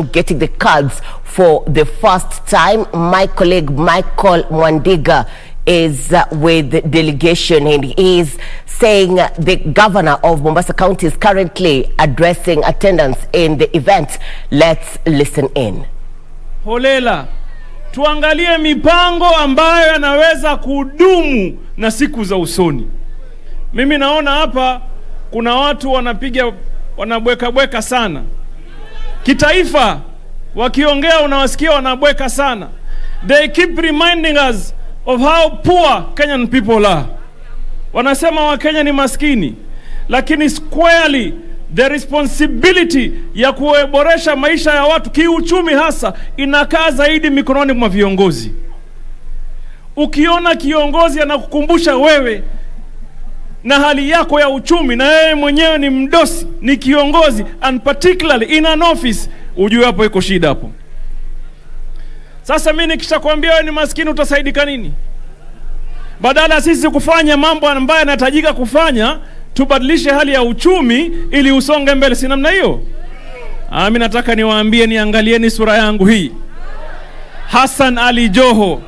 getting the cards for the first time. My colleague Michael Mwandiga is with the delegation, and he is saying the governor of Mombasa County is currently addressing attendance in the event. Let's listen in. Holela, tuangalie mipango ambayo yanaweza kudumu na siku za usoni. Mimi naona hapa kuna watu wanabweka sana. Kitaifa wakiongea unawasikia wanabweka sana. They keep reminding us of how poor Kenyan people are. Wanasema wa Kenya ni maskini, lakini squarely the responsibility ya kuboresha maisha ya watu kiuchumi hasa inakaa zaidi mikononi mwa viongozi. Ukiona kiongozi anakukumbusha wewe na hali yako ya uchumi, na yeye mwenyewe ni mdosi, ni kiongozi, and particularly in an office, ujue hapo iko shida hapo. Sasa mimi nikishakwambia wewe ni maskini, utasaidika nini? Badala sisi kufanya mambo ambayo yanahitajika kufanya, tubadilishe hali ya uchumi ili usonge mbele, si namna hiyo? Mimi nataka niwaambie, niangalieni sura yangu hii. Hassan Ali Joho,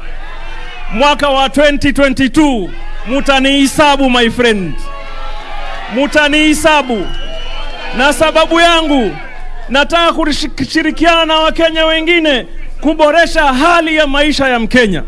mwaka wa 2022, mutanihisabu my friend. Mutanihisabu. Na sababu yangu, nataka kushirikiana na Wakenya wengine kuboresha hali ya maisha ya Mkenya,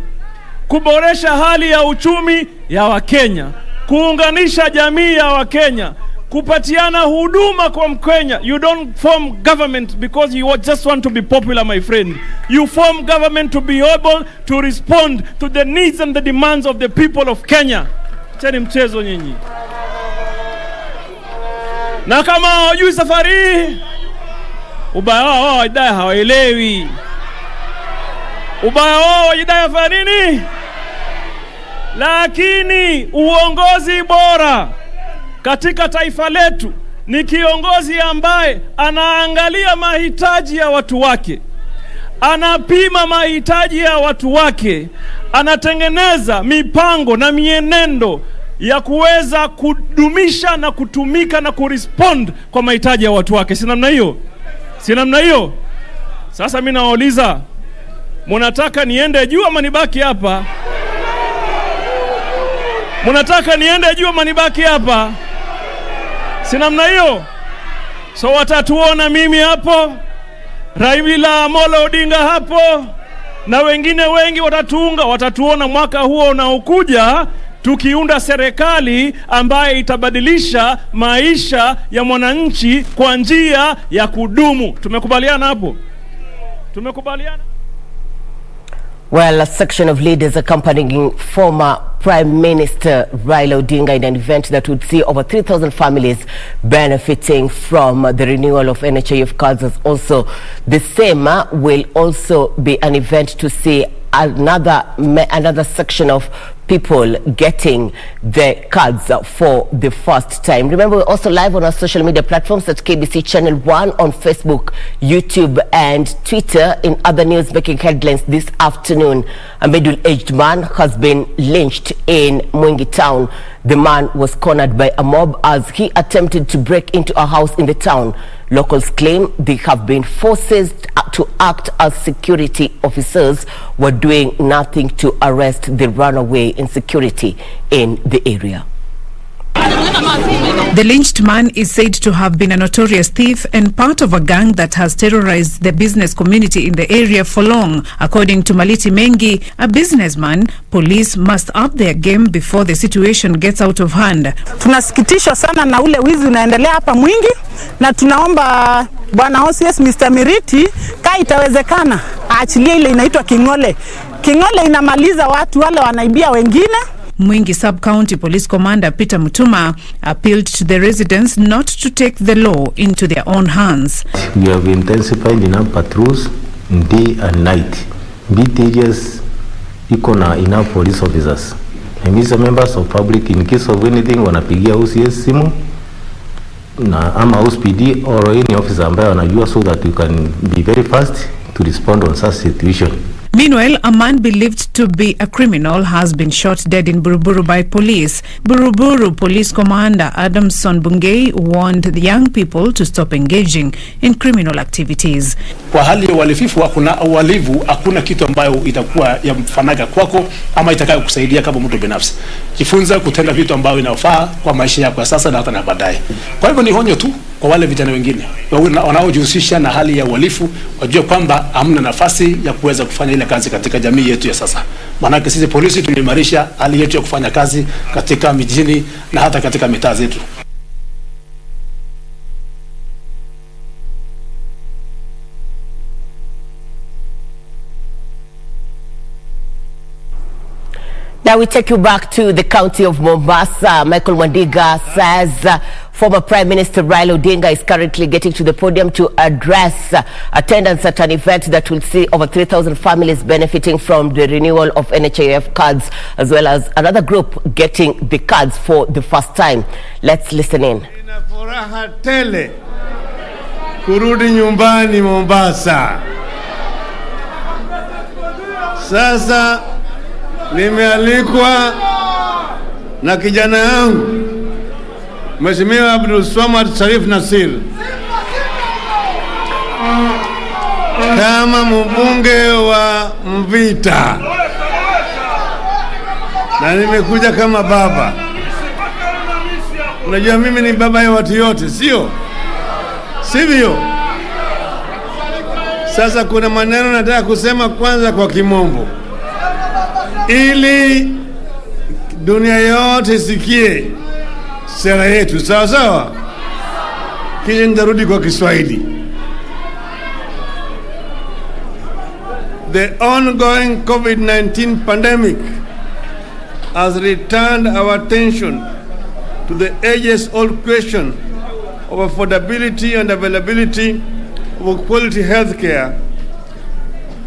kuboresha hali ya uchumi ya Wakenya, kuunganisha jamii ya Wakenya, kupatiana huduma kwa Mkenya. You don't form government because you just want to be popular, my friend. You form government to be able to respond to the needs and the demands of the people of Kenya. Cheni mchezo nyinyi. Na kama hawajui safari, ubaya wao wajidai hawaelewi. Ubaya wao wajidai hafanya nini? Lakini uongozi bora katika taifa letu ni kiongozi ambaye anaangalia mahitaji ya watu wake, anapima mahitaji ya watu wake, anatengeneza mipango na mienendo ya kuweza kudumisha na kutumika na kurespond kwa mahitaji ya watu wake. Si namna hiyo? Si namna hiyo? Sasa mimi nawauliza, mnataka niende juu ama nibaki hapa? Mnataka niende juu ama nibaki hapa? Si namna hiyo? So watatuona mimi hapo, Raila MOLO Odinga hapo, na wengine wengi watatuona mwaka huo unaokuja tukiunda serikali ambaye itabadilisha maisha ya mwananchi kwa njia ya kudumu. Tumekubaliana hapo? Tumekubaliana? Well, a section of leaders accompanying former Prime Minister Raila Odinga in an event that would see over 3,000 families benefiting from the renewal of NHIF cards. As also the same will also be an event to see another section of people getting the cards for the first time. Remember, we're also live on our social media platforms at KBC Channel 1 on Facebook, YouTube and Twitter. In other news making headlines this afternoon, a middle-aged man has been lynched in MWINGI town. The man was cornered by a mob as he attempted to break into a house in the town. Locals claim they have been forced to act as security officers were doing nothing to arrest the runaway insecurity in the area. The lynched man is said to have been a notorious thief and part of a gang that has terrorized the business community in the area for long. According to Maliti Mengi, a businessman, police must up their game before the situation gets out of hand. Tunasikitishwa sana na ule wizi unaendelea hapa Mwingi, na tunaomba Bwana OCS Mr. Miriti kama itawezekana aachilie ile inaitwa King'ole. King'ole inamaliza watu wale wanaibia wengine. MWINGI Sub-County Police Commander Peter Muchuma appealed to the residents not to take the law into their own hands. We have intensified enough patrols day and night. BTGs iko enough police officers. And these members of public, in case of anything, wanapigia OCS simu na ama OSPD or any officer ambaye wanajua, so that you can be very fast to respond on such situation. Meanwhile, a man believed to be a criminal has been shot dead in BURUBURU by police. BURUBURU Police Commander Adamson Bungei warned the young people to stop engaging in criminal activities. Kwa hali ya uhalifu hakuna kitu ambayo itakuwa ya mfanaga kwako ama itakayo kusaidia kama mtu binafsi. Jifunza kutenda vitu ambavyo inafaa kwa maisha yako ya sasa na hata na baadaye. Kwa hivyo ni honyo tu kwa wale vijana wengine wanaojihusisha na hali ya uhalifu, wajue kwamba hamna nafasi ya kuweza kufanya ile kazi katika jamii yetu ya sasa. Maana sisi polisi tunaimarisha hali yetu ya kufanya kazi katika mijini na hata katika mitaa zetu. Now we take you back to the county of Mombasa. Michael Wandiga says former Prime Minister Raila Odinga is currently getting to the podium to address attendance at an event that will see over 3,000 families benefiting from the renewal of NHIF cards, as well as another group getting the cards for the first time. Let's listen in. Nina furaha tele kurudi nyumbani Mombasa. Sasa nimealikwa na kijana yangu Mheshimiwa Abdul Swamad Sharif Nasir kama mbunge wa Mvita, na nimekuja kama baba. Unajua mimi ni baba ya watu yote, sivyo? Sasa kuna maneno nataka kusema kwanza kwa Kimombo ili dunia yote isikie sera yetu, sawa? Kisha nitarudi kwa Kiswahili. The ongoing COVID-19 pandemic has returned our attention to the ages-old question of affordability and availability of quality health care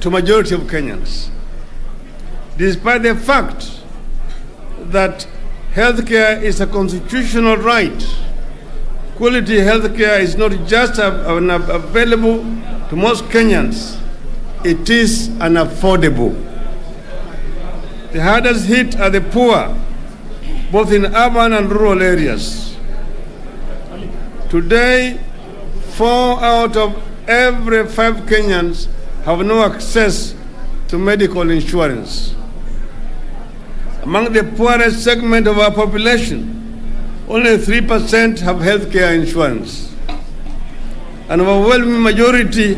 to majority of Kenyans. Despite the fact that healthcare is a constitutional right, quality healthcare is not just available to most Kenyans, it is unaffordable. The hardest hit are the poor, both in urban and rural areas. Today, 4 out of every 5 Kenyans have no access to medical insurance. Among the poorest segment of our population, only 3% have health care insurance. An overwhelming majority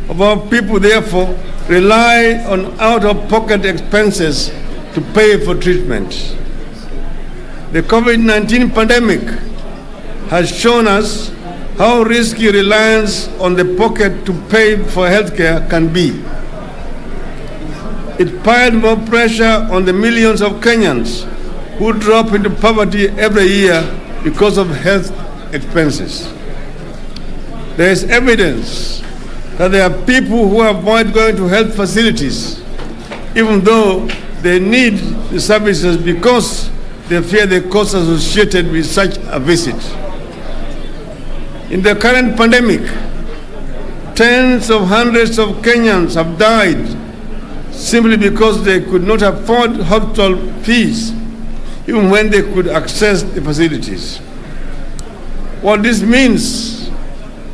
of our people, therefore, rely on out-of-pocket expenses to pay for treatment. The COVID-19 pandemic has shown us how risky reliance on the pocket to pay for health care can be. It piled more pressure on the millions of Kenyans who drop into poverty every year because of health expenses. There is evidence that there are people who avoid going to health facilities even though they need the services because they fear the costs associated with such a visit. In the current pandemic, tens of hundreds of Kenyans have died simply because they could not afford hospital fees, even when they could access the facilities. What this means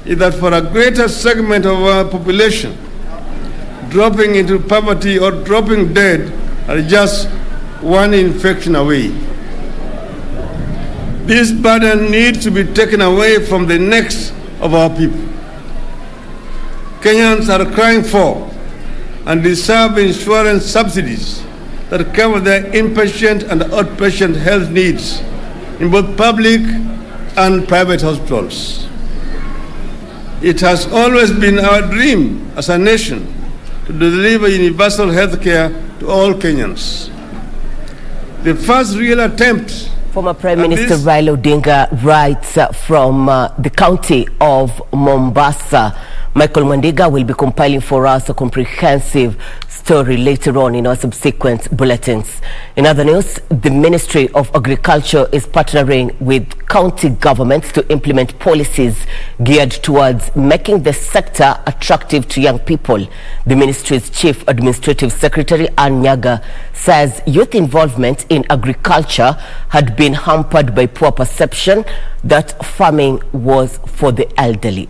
is that for a greater segment of our population, dropping into poverty or dropping dead are just one infection away. This burden needs to be taken away from the necks of our people. Kenyans are crying for and deserve insurance subsidies that cover their inpatient and outpatient health needs in both public and private hospitals. It has always been our dream as a nation to deliver universal health care to all Kenyans. The first real attempt. Former Prime Minister Raila Odinga writes from the county of Mombasa. Michael Wandiga will be compiling for us a comprehensive story. story later on in our subsequent bulletins. In other news, the Ministry of Agriculture is partnering with county governments to implement policies geared towards making the sector attractive to young people. The ministry's Chief Administrative Secretary, Anyaga, says youth involvement in agriculture had been hampered by poor perception that farming was for the elderly.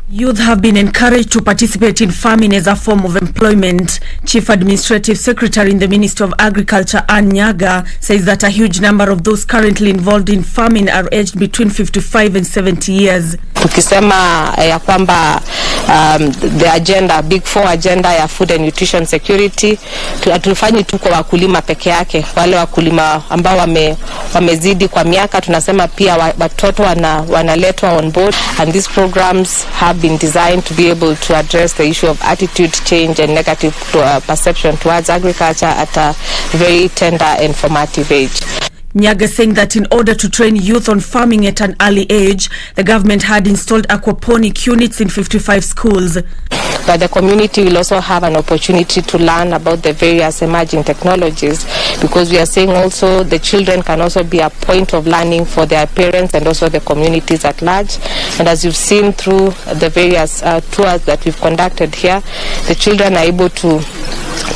Youth have been encouraged to participate in farming as a form of employment. Chief Administrative Secretary in the Ministry of Agriculture, Anyaga, says that a huge number of those currently involved in farming are aged between 55 and 70 years. Tukisema ya kwamba the agenda, Big Four agenda ya food and nutrition security, hatufanyi tu kwa wakulima peke yake, wale wakulima ambao wamezidi kwa miaka, tunasema pia watoto wanaletwa on board, and these programs have been designed to be able to address the issue of attitude change and negative perception towards agriculture at a very tender and formative age. Nyaga saying that in order to train youth on farming at an early age, the government had installed aquaponic units in 55 schools. But the community will also have an opportunity to learn about the various emerging technologies, because we are saying also the children can also be a point of learning for their parents and also the communities at large. And as you've seen through the various tours that we've conducted here, the children are able to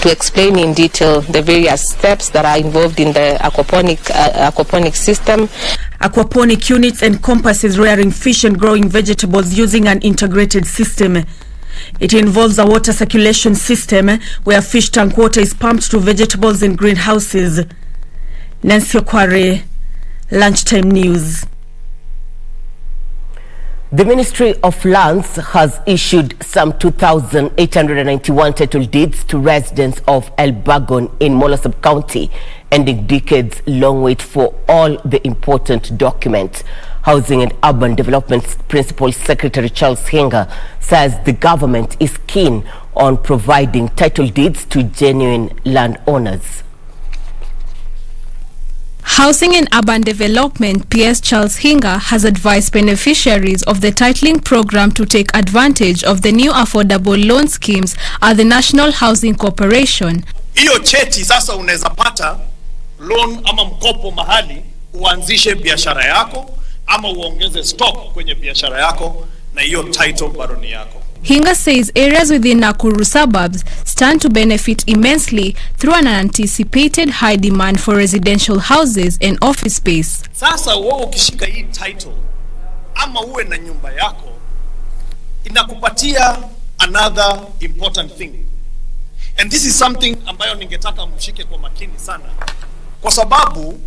explain in detail the various steps that are involved in the aquaponic system. Aquaponic units encompasses rearing fish and growing vegetables using an integrated system. It involves a water circulation system where fish tank water is pumped to vegetables in greenhouses. Nancy Okware, Lunchtime News. The Ministry of Lands has issued some 2,891 title deeds to residents of El Bagon in MOLO sub-county, ending decades-long wait for all the important documents. Housing and Urban Development Principal Secretary Charles Hinga says the government is keen on providing title deeds to genuine landowners. Housing and Urban Development PS Charles Hinga has advised beneficiaries of the titling program to take advantage of the new affordable loan schemes at the National Housing Corporation. Hiyo cheti sasa unaweza pata loan ama mkopo mahali uanzishe biashara yako ama uongeze stock kwenye biashara yako na hiyo title bado ni yako. Hinga says areas within Nakuru suburbs stand to benefit immensely through an anticipated high demand for residential houses and office space. Sasa wewe ukishika hii title ama uwe na nyumba yako inakupatia another important thing. And this is something ambayo ningetaka mshike kwa makini sana. Kwa sababu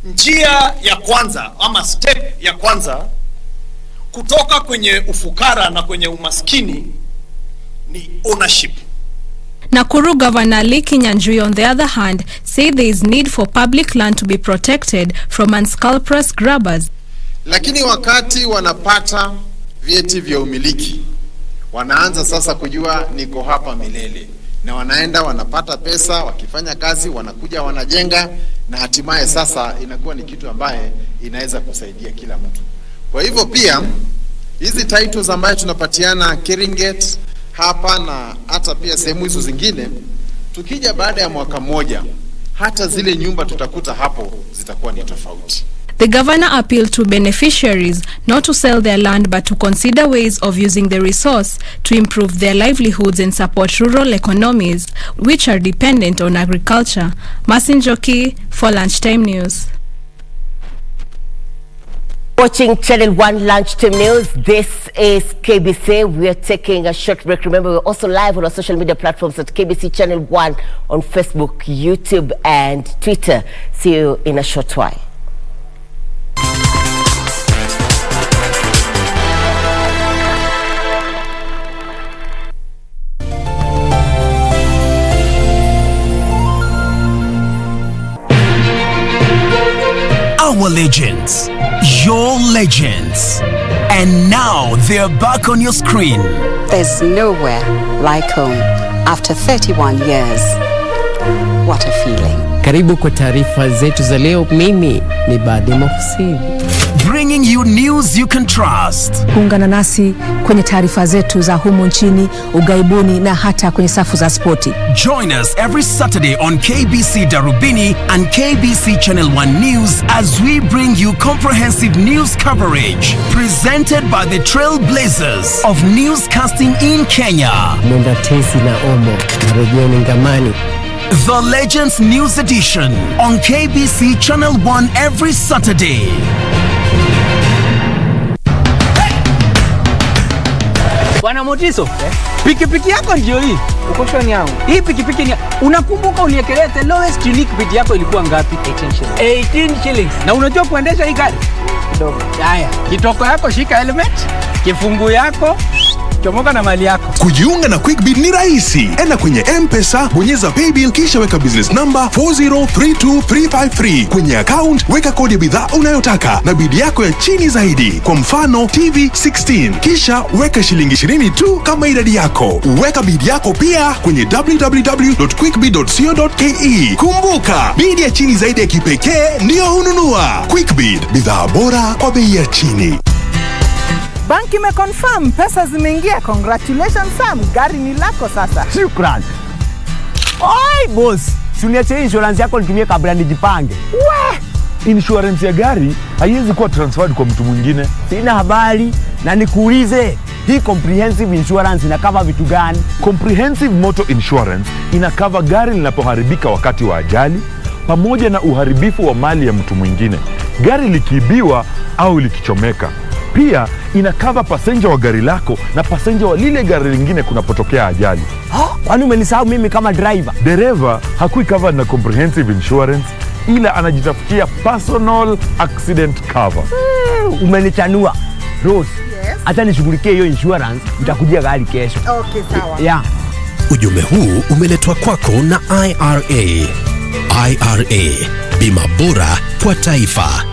njia ya kwanza ama step ya kwanza kutoka kwenye ufukara na kwenye umaskini ni ownership. Nakuru Governor Lee Kinyanjui, on the other hand, say there is need for public land to be protected from unscrupulous grabbers. Lakini wakati wanapata vyeti vya umiliki, wanaanza sasa kujua niko hapa milele, na wanaenda wanapata pesa, wakifanya kazi wanakuja wanajenga, na hatimaye sasa inakuwa ni kitu ambaye inaweza kusaidia kila mtu. Kwa hivyo pia hizi titles ambayo tunapatiana Keringet hapa na hata pia sehemu hizo zingine, tukija baada ya mwaka mmoja hata zile nyumba tutakuta hapo zitakuwa ni tofauti. The governor appealed to beneficiaries not to sell their land but to consider ways of using the resource to improve their livelihoods and support rural economies which are dependent on agriculture. Masinjoki for Lunchtime News. Watching Channel 1 Lunchtime News, this is KBC. We are taking a short break. Remember, we're also live on our social media platforms at KBC Channel 1 on Facebook, YouTube, and Twitter. See you in a short while. Our legends, your legends, and now they're back on your screen. There's nowhere like home after 31 years. What a feeling. Karibu kwa taarifa zetu za leo. Mimi ni Badema Hussein. bringing you news you can trust. Kuungana nasi kwenye taarifa zetu za humu nchini, ugaibuni na hata kwenye safu za spoti. Join us every Saturday on KBC Darubini and KBC Channel 1 News as we bring you comprehensive news coverage presented by the trailblazers of newscasting in Kenya. Mwenda Tesi na Omo, Marejeni Ngamani. The Legends News Edition on KBC Channel 1 every Saturday. Bwana Motiso, pikipiki yako ndio hii. Uko shoni yangu. Hii pikipiki ni unakumbuka uniekelea the lowest unique bid yako ilikuwa ngapi? 18 shillings. 18 shillings. Na unajua kuendesha hii gari? Kidogo. Haya, kitoko yako shika helmet, kifungu yako chomoka na mali yako. Kujiunga na QuickBid ni rahisi. Enda kwenye M-Pesa, bonyeza paybill kisha weka business number 4032353. Kwenye account weka kodi ya bidhaa unayotaka na bid yako ya chini zaidi. Kwa mfano TV 16. Kisha weka shilingi 20 tu kama idadi yako. Weka bid yako pia kwenye www.quickbid.co.ke. Kumbuka, bid ya chini zaidi ya kipekee ndio hununua. QuickBid, bidhaa bora kwa bei ya chini. Banki imeconfirm pesa zimeingia. Congratulations Sam, gari ni lako sasa. Shukran. Oi boss, si uniache insurance yako nitumie kabla nijipange. Wah! Insurance ya gari haiwezi kuwa transferred kwa mtu mwingine. Sina habari na nikuulize, hii comprehensive insurance inakava vitu gani? Comprehensive Motor Insurance inakava gari linapoharibika wakati wa ajali pamoja na uharibifu wa mali ya mtu mwingine, gari likiibiwa au likichomeka. Pia inakava passenger wa gari lako na passenger wa lile gari lingine kunapotokea ajali. Kwani umenisahau mimi kama driver? Dereva hakui covered na comprehensive insurance, ila anajitafutia personal accident cover. Umenichanua. Rose, hata nishughulikie hiyo insurance, nitakujia gari kesho. Okay, sawa. Yeah. Ujumbe huu umeletwa kwako na IRA. IRA, bima bora kwa taifa.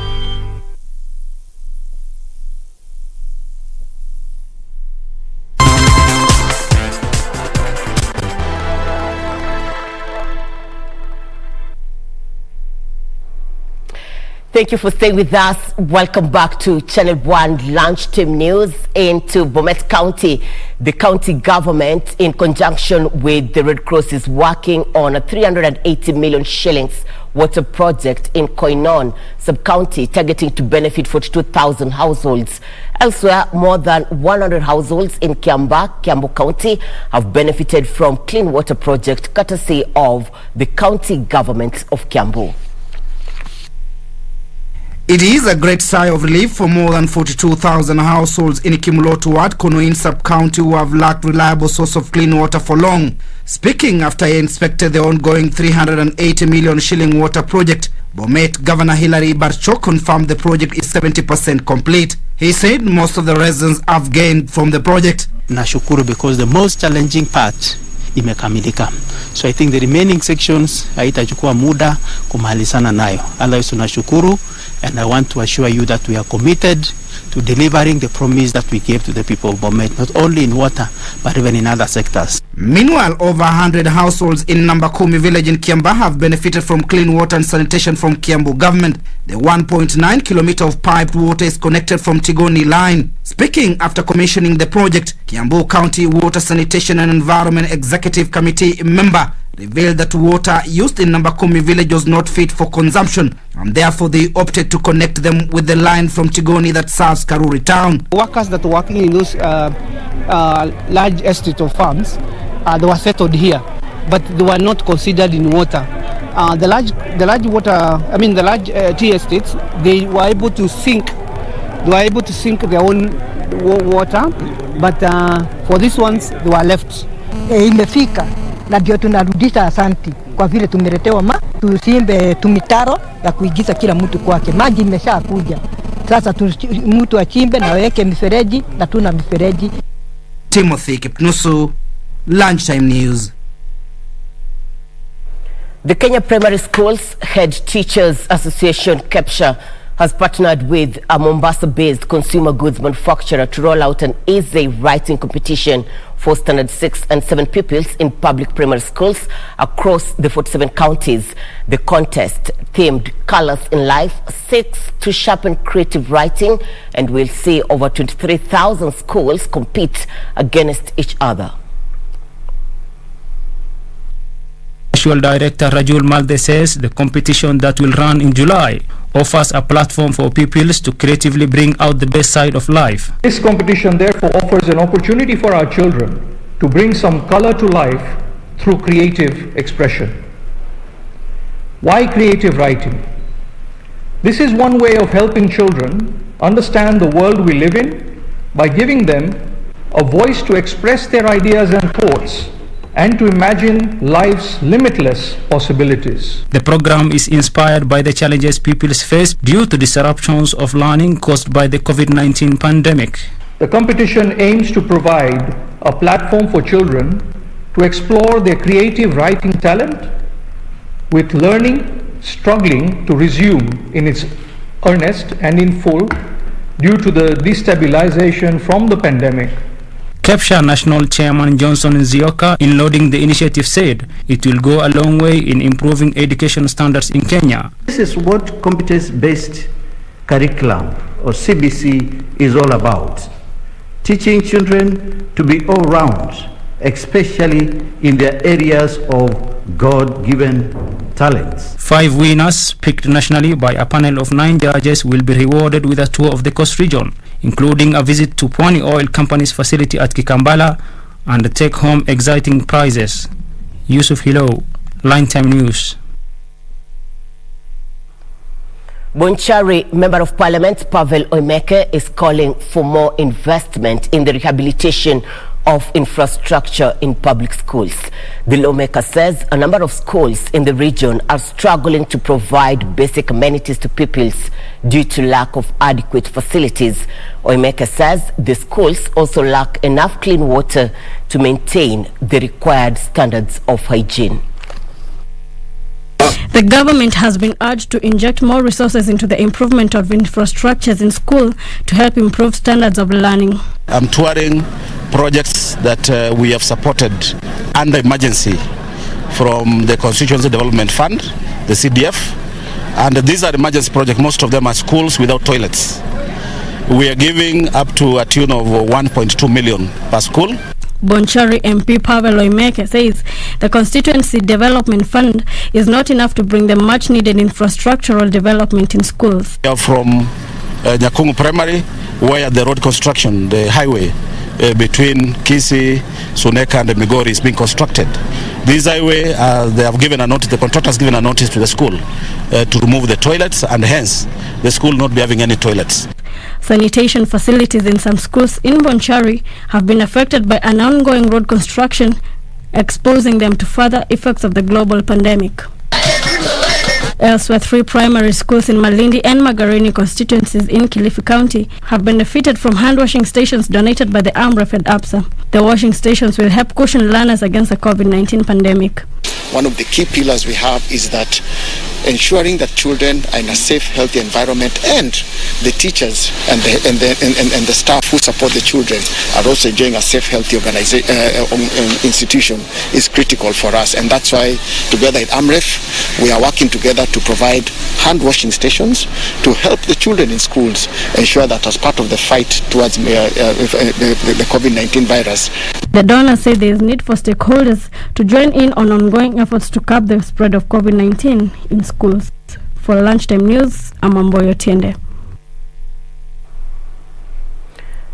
Thank you for staying with us. Welcome back to Channel 1 Lunchtime News. Into Bomet County, the county government, in conjunction with the Red Cross, is working on a 380 million shillings water project in Koinon sub-county, targeting to benefit 42,000 households. Elsewhere, more than 100 households in Kiambu County have benefited from clean water project courtesy of the county government of Kiambu. It is a great sigh of relief for more than 42,000 households in Kimlotu Ward, Konoin sub-county, who have lacked reliable source of clean water for long. Speaking after he inspected the ongoing 380 million shilling water project, Bomet Governor Hilary Barcho confirmed the project is 70% complete. He said most of the residents have gained from the project. Nashukuru because the most challenging part imekamilika. So I think the remaining sections haitachukua muda kumalizana nayo. Otherwise tunashukuru, and I want to assure you that we are committed to delivering the promise that we gave to the people of Bomet, not only in water but even in other sectors. Meanwhile, over 100 households in Nambakumi village in Kiamba have benefited from clean water and sanitation from Kiambu government. The 1.9 kilometer of piped water is connected from Tigoni line. Speaking after commissioning the project, Kiambu County Water Sanitation and Environment Executive Committee member revealed that water used in Nambakumi village was not fit for consumption, and therefore they opted to connect them with the line from Tigoni that serves Karuri town. Workers that were working in those large estate of farms, they were settled here, but they were not considered in water. The large tea estates, they were able to sink. They were able to sink their own water, but for these ones, they were left. Imefika na ndio tunarudisha asanti kwa vile tumeletewa tusimbe tumitaro ya kuigiza kila mtu kwake. Maji imeshakuja sasa, mtu achimbe na weke mifereji na tuna mifereji. Timothy Kipnusu, Lunchtime News. The Kenya Primary Schools Head Teachers Association (KEPSHA) has partnered with a Mombasa-based consumer goods manufacturer to roll out an essay writing competition for standard 6 and 7 pupils in public primary schools across the 47 counties. The contest, themed Colors in Life, seeks to sharpen creative writing and will see over 23,000 schools compete against each other. Director Rajul Malde says the competition that will run in July offers a platform for pupils to creatively bring out the best side of life. This competition therefore offers an opportunity for our children to bring some color to life through creative expression. Why creative writing? This is one way of helping children understand the world we live in by giving them a voice to express their ideas and thoughts and to imagine life's limitless possibilities. The program is inspired by the challenges pupils face due to disruptions of learning caused by the COVID-19 pandemic. The competition aims to provide a platform for children to explore their creative writing talent, with learning struggling to resume in its earnest and in full due to the destabilization from the pandemic. KEPSHA National Chairman Johnson Nzioka, in lauding the initiative, said it will go a long way in improving education standards in Kenya. This is what competence-based curriculum, or CBC, is all about. Teaching children to be all-round, especially in their areas of God-given talents. 5 winners, picked nationally by a panel of 9 judges, will be rewarded with a tour of the coast region, including a visit to Pwani Oil Company's facility at Kikambala and take-home exciting prizes. Yusuf Hilo, Lunchtime News. Bonchari Member of Parliament Pavel Oimeke is calling for more investment in the rehabilitation of infrastructure in public schools. The lawmaker says a number of schools in the region are struggling to provide basic amenities to pupils due to lack of adequate facilities. Oimeke says the schools also lack enough clean water to maintain the required standards of hygiene. The government has been urged to inject more resources into the improvement of infrastructures in school to help improve standards of learning. I'm touring projects that we have supported under emergency from the Constituency Development Fund, the CDF, and these are emergency projects. Most of them are schools without toilets. We are giving up to a tune of 1.2 million per school. Bonchari MP Pavel Oimeke says the Constituency Development Fund is not enough to bring the much needed infrastructural development in schools. We are from Nyakungu Primary, where the road construction, the highway between Kisii, Suneka and Migori is being constructed. This highway, they have given a notice, the contractor has given a notice to the school to remove the toilets, and hence the school not be having any toilets. Sanitation facilities in some schools in Bonchari have been affected by an ongoing road construction, exposing them to further effects of the global pandemic. Elsewhere, 3 primary schools in Malindi and Magarini constituencies in Kilifi County have benefited from hand washing stations donated by the AMREF and APSA. The washing stations will help cushion learners against the COVID-19 pandemic. One of the key pillars we have is that ensuring that children are in a safe, healthy environment, and the teachers and the staff who support the children are also enjoying a safe, healthy institution is critical for us. And that's why together at AMREF we are working together to provide hand washing stations to help the children in schools ensure that as part of the fight towards the COVID-19 virus. The donors say there is need for stakeholders to join in on ongoing efforts to curb the spread of COVID-19 in schools. For Lunchtime News, I'm Amboyo Tiende.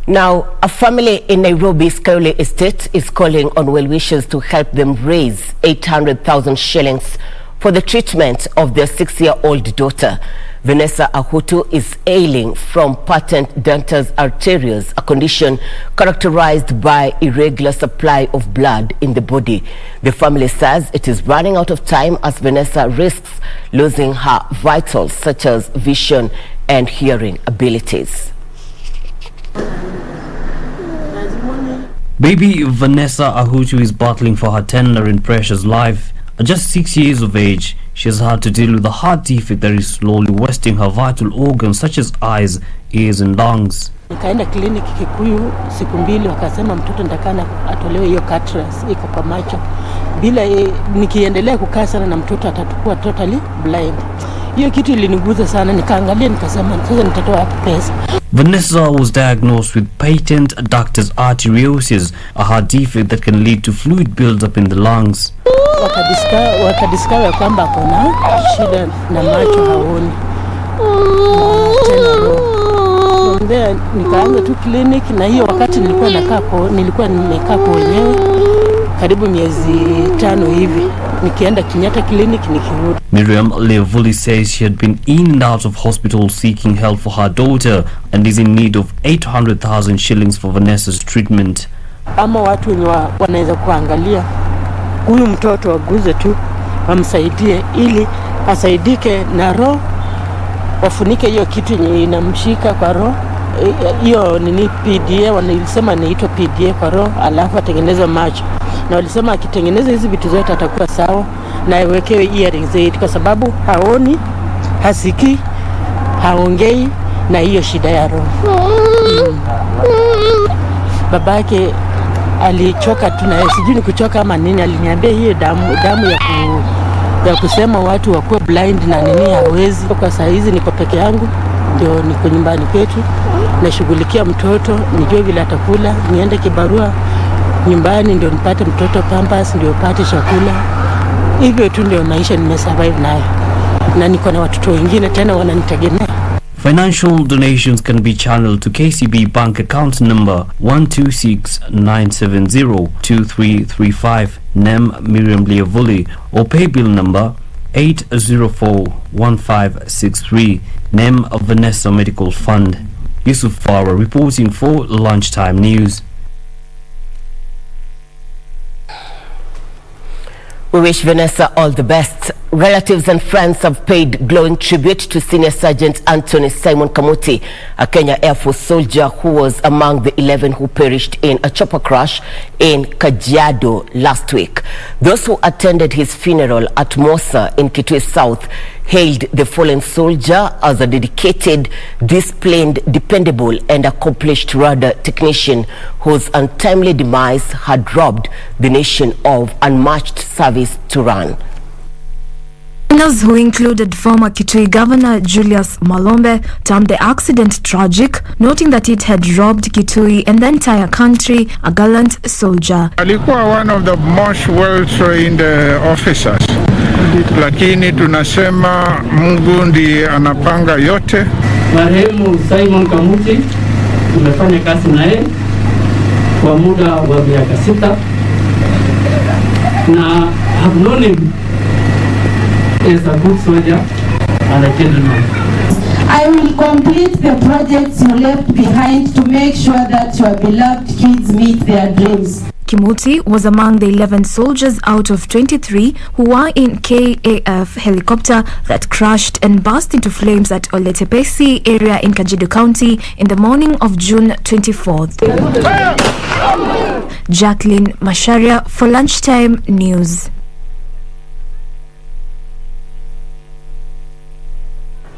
Now, a family in Nairobi's Kaole Estate is calling on well-wishers to help them raise 800,000 shillings for the treatment of their 6-year-old daughter. VENESSA Ahutu is ailing from patent dentous arterios, a condition characterized by irregular supply of blood in the body. The family says it is running out of time as VENESSA risks losing her vitals such as vision and hearing abilities. Baby Vanessa Ahutu is battling for her tender and precious life. At just 6 years of age, she has had to deal with a heart defect that is slowly wasting her vital organs such as eyes, ears and lungs. Nikaenda kliniki Kikuyu siku mbili, wakasema mtoto ndakana atolewe hiyo cataract iko kwa macho. Bila nikiendelea kukaa sana na mtoto atakuwa totally blind. Hiyo kitu iliniguza sana, nikaangalia nikasema sasa nitatoa wapi pesa. Vanessa was diagnosed with patent ductus arteriosus, a heart defect that can lead to fluid buildup in the lungs. Wakadiscover kwamba kuna shida na macho haoni. Tena nikaanza tu clinic, na hiyo wakati nilikuwa nimekaa kwa wenyewe karibu miezi 5 hivi, nikienda Kenyatta clinic nikirudi. Miriam Leovuli says she had been in and out of hospital seeking help for her daughter and is in need of 800,000 shillings for Vanessa's treatment. Ama watu wenye wanaweza kuangalia huyu mtoto waguze tu, wamsaidie ili asaidike na roho, wafunike hiyo kitu yenye inamshika kwa roho. Hiyo nini PDA wanasema inaitwa PDA kwa roho, alafu atengeneze macho. Na walisema akitengeneza hizi vitu zote atakuwa sawa, na awekewe earrings zaidi kwa sababu haoni, hasiki, haongei na hiyo shida ya roho. Babake alichoka tu, na sijui ni kuchoka ama nini, aliniambia hiyo damu ya kusema watu wakuwe blind na nini hawezi. Kwa saa hizi niko peke yangu, ndio niko nyumbani kwetu, nashughulikia mtoto, nijue vile atakula, niende kibarua nyumbani ndio nipate mtoto pampers, ndio pate chakula. Hivyo tu ndio maisha nimesurvive nayo, na niko na watoto wengine tena wananitegemea. Financial donations can be channeled to KCB bank account number 126-970-2335, name Miriam Leovuli, or pay bill number 8041563, name of Vanessa Medical Fund. Yusuf Farah reporting for Lunchtime News. We wish Vanessa all the best. Relatives and friends have paid glowing tribute to Senior Sergeant Anthony Simon Kamuti, a Kenya Air Force soldier who was among the 11 who perished in a chopper crash in Kajiado last week. Those who attended his funeral at MOMBASA in Kitui South hailed the fallen soldier as a dedicated, disciplined, dependable and accomplished radar technician whose untimely demise had robbed the nation of unmatched service to run. Witnesses who included former Kitui Governor Julius Malombe termed the accident tragic, noting that it had robbed Kitui and the entire country a gallant soldier. Alikuwa one of the most well-trained officers, lakini tunasema Mungu ndiye anapanga yote. Marehemu Simon Kamuti tumefanya kazi naye kwa muda wa miaka 6 na have known him as a good soldier and a gentleman. I will complete the projects you left behind to make sure that your beloved kids meet their dreams. Kimuti was among the 11 soldiers out of 23 who were in KAF helicopter that crashed and burst into flames at Oletepesi area in Kajiado County in the morning of June 24th. Jacqueline Masharia for Lunchtime News.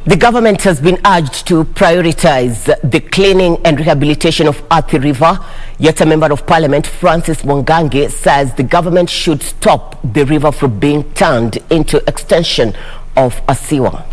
The government has been urged to prioritize the cleaning and rehabilitation of Athi River. Yet a member of parliament, Francis Mwangangi, says the government should stop the river from being turned into extension of a sewer.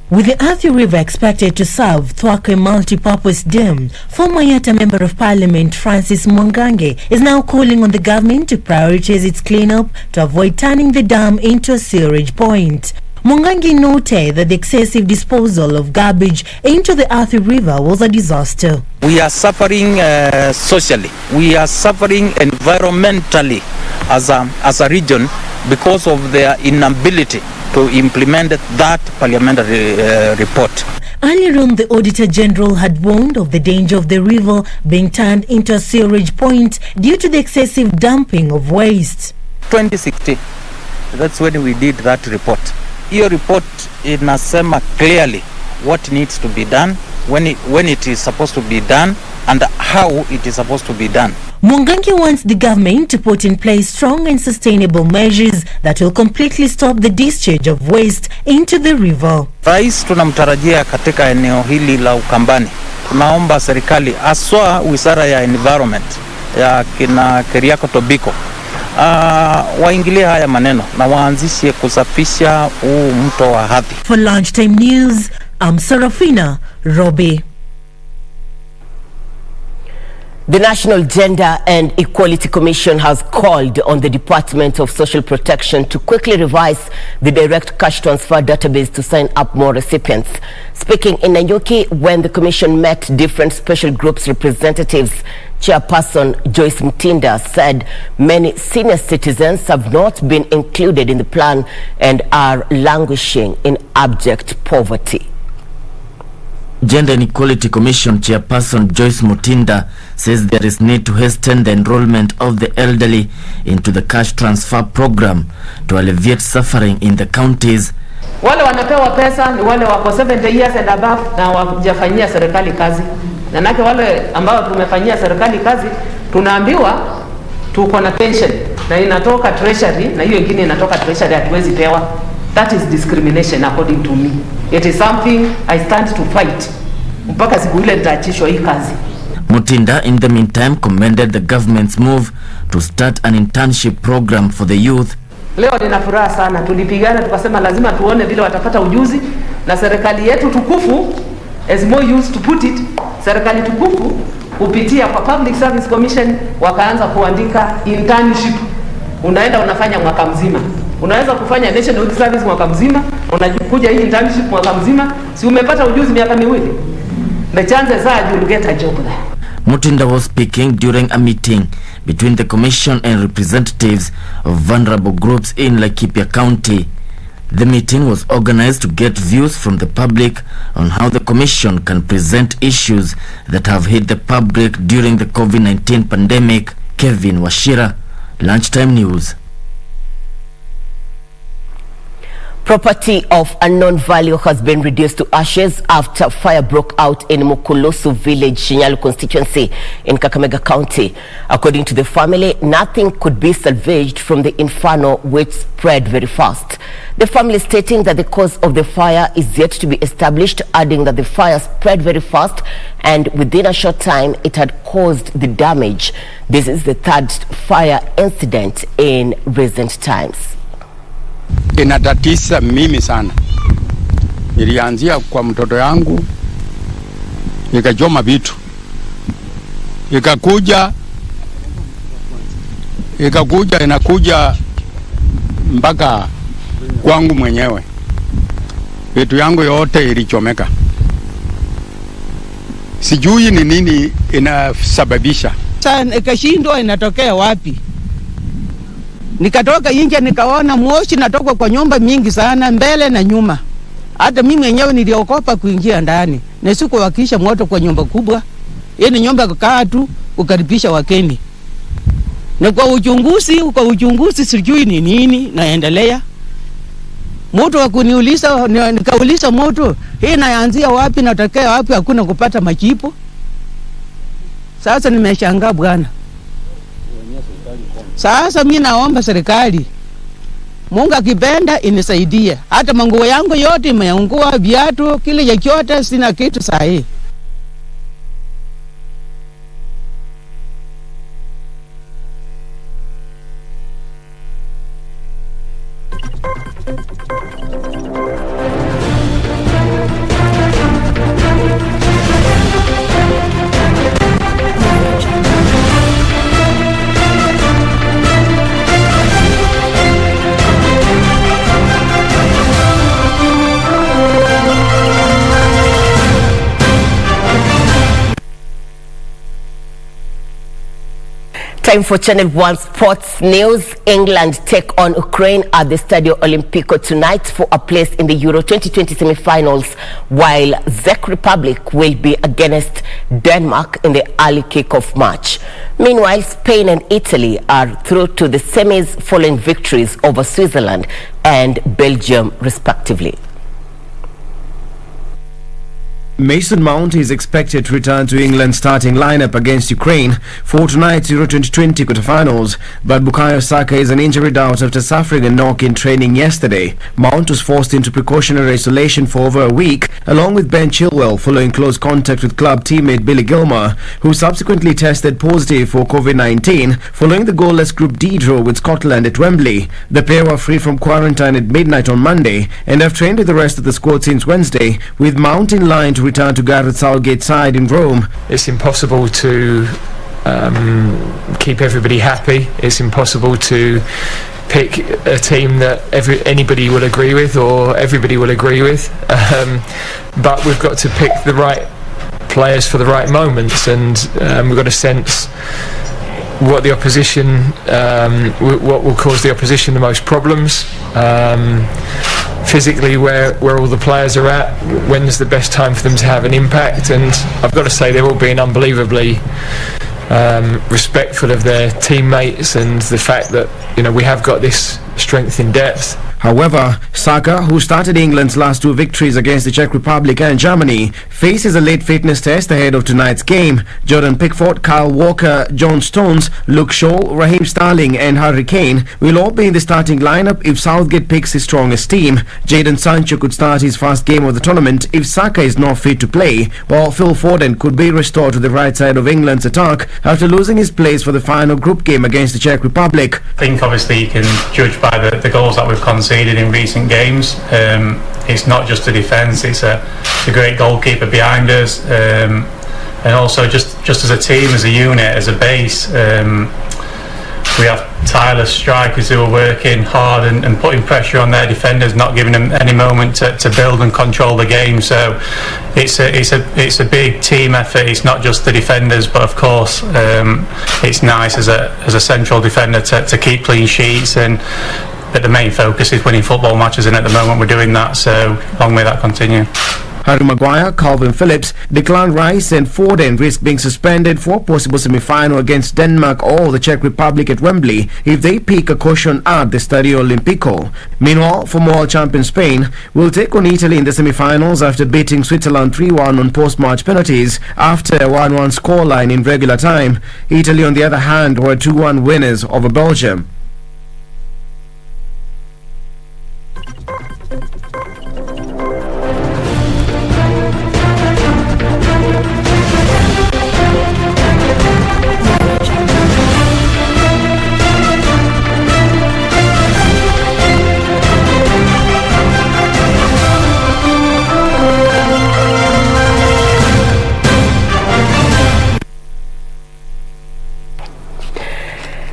With the Athi River expected to serve Thwake multi-purpose dam, former Yatta Member of Parliament Francis Mwangangi is now calling on the government to prioritize its cleanup to avoid turning the dam into a sewerage point. Mwangangi noted that the excessive disposal of garbage into the Athi River was a disaster. We are suffering socially, we are suffering environmentally as a region because of their inability to implement that parliamentary report. Earlier on, the Auditor General had warned of the danger of the river being turned into a sewerage point due to the excessive dumping of waste. 2016, that's when we did that report. Your report inasema clearly what needs to be done when it is supposed to be done and how it is supposed to be done. Mwangangi wants the government to put in place strong and sustainable measures that will completely stop the discharge of waste into the river. Rais tunamtarajia katika eneo hili la Ukambani. Tunaomba serikali aswa wizara ya environment ya kina Keriako Tobiko waingilie haya maneno na waanzishe kusafisha huu mto wa Athi. For Lunchtime News, I'm Serafina Robi. The National Gender and Equality Commission has called on the Department of Social Protection to quickly revise the direct cash transfer database to sign up more recipients. Speaking in Nanyuki when the commission met different special groups representatives, Chairperson Joyce Mtinda said many senior citizens have not been included in the plan and are languishing in abject poverty. Gender and Equality Commission Chairperson Joyce Mutinda says there is need to hasten the enrollment of the elderly into the cash transfer program to alleviate suffering in the counties. Wale wanapewa pesa ni wale wako 70 years and above na wajafanyia serikali kazi. Nanake wale ambao tumefanyia serikali kazi tunaambiwa tuko na pension na inatoka treasury na hiyo ingine inatoka treasury hatuwezi pewa. That is discrimination according to me. It is something I stand to fight. Mpaka siku ile nitaachishwa hii kazi. Mutinda in the meantime commended the government's move to start an internship program for the youth. Leo nina furaha sana, tulipigana tukasema lazima tuone vile watapata ujuzi na serikali yetu tukufu, as more used to put it, serikali tukufu kupitia kwa Public Service Commission wakaanza kuandika internship. Unaenda unafanya mwaka mzima. Unaweza kufanya National Youth Service mwaka mzima, unakuja hii internship mwaka mzima, si umepata ujuzi miaka miwili. The chances are you'll get a job there. Mutinda was speaking during a meeting between the commission and representatives of vulnerable groups in Laikipia County. The meeting was organized to get views from the public on how the commission can present issues that have hit the public during the COVID-19 pandemic. Kevin Washira, Lunchtime News. Property of unknown value has been reduced to ashes after fire broke out in Mukulusu village, SHINYALU constituency in Kakamega County. According to the family, nothing could be salvaged from the inferno which spread very fast. The family stating that the cause of the fire is yet to be established, adding that the fire spread very fast and within a short time it had caused the damage. This is the third fire incident in recent times. Inatatisa mimi sana. Ilianzia kwa mtoto yangu, ikachoma vitu, inakuja mpaka kwangu mwenyewe. Vitu yangu yote ilichomeka. Sijui ni nini inasababisha. Sasa ikashindwa inatokea wapi? Nikatoka nje nikaona moshi natoka kwa nyumba mingi sana mbele na nyuma. Hata mimi mwenyewe niliokopa kuingia ndani. Na sikuwakisha moto kwa nyumba kubwa. Yaani nyumba kukaa tu kukaribisha wageni. Na kwa uchunguzi sijui ni nini naendelea. Moto wa kuniuliza nikauliza moto hii inaanzia wapi natokea wapi, hakuna kupata majibu. Sasa nimeshangaa bwana. Sasa mimi naomba serikali Mungu akipenda inisaidie. Hata manguo yangu yote imeungua, viatu kile chochote sina kitu sahihi. Time for Channel 1 Sports News. England take on Ukraine at the Stadio Olimpico tonight for a place in the Euro 2020 semi-finals, while Czech Republic will be against Denmark in the early kick-off match. Meanwhile, Spain and Italy are through to the semis following victories over Switzerland and Belgium respectively. Mason Mount is expected to return to England's starting lineup against Ukraine for tonight's Euro 2020 quarterfinals, but Bukayo Saka is an injured out after suffering a knock in training yesterday. Mount was forced into precautionary isolation for over a week, along with Ben Chilwell, following close contact with club teammate Billy Gilmour, who subsequently tested positive for COVID-19 following the goalless Group D draw with Scotland at Wembley. The pair were free from quarantine at midnight on Monday and have trained with the rest of the squad since Wednesday, with Mount in line to return to Gareth Southgate's side in Rome. It's impossible to keep everybody happy. It's impossible to pick a team that anybody will agree with or everybody will agree with, but we've got to pick the right players for the right moments, and we've got to sense what the opposition, what will cause the opposition the most problems, physically where all the players are at, when's the best time for them to have an impact. And I've got to say they're all being unbelievably respectful of their teammates and the fact that, you know, we have got this strength in depth. However, Saka, who started England's last two victories against the Czech Republic and Germany, faces a late fitness test ahead of tonight's game. Jordan Pickford, Kyle Walker, John Stones, Luke Shaw, Raheem Sterling and Harry Kane will all be in the starting lineup if Southgate picks his strongest team. Jadon Sancho could start his first game of the tournament if Saka is not fit to play, while Phil Foden could be restored to the right side of England's attack after losing his place for the final group game against the Czech Republic. I think obviously you can judge by the goals that we've conceded in recent games. It's not just the defence, it's a great goalkeeper behind us, and also just as a team, as a unit, as a base, we have tireless strikers who are working hard and putting pressure on their defenders, not giving them any moment to build and control the game. So it's a big team effort. It's not just the defenders, but of course it's nice as a central defender to keep clean sheets, but the main focus is winning football matches, and at the moment we're doing that, so long may that continue. Harry Maguire, Calvin Phillips, Declan Rice and Foden risk being suspended for a possible semi-final against Denmark or the Czech Republic at Wembley if they pick a caution at the Stadio Olimpico. Meanwhile, former champion Spain will take on Italy in the semi-finals after beating Switzerland 3-1 on post-match penalties after a 1-1 scoreline in regular time. Italy, on the other hand, were 2-1 winners over Belgium.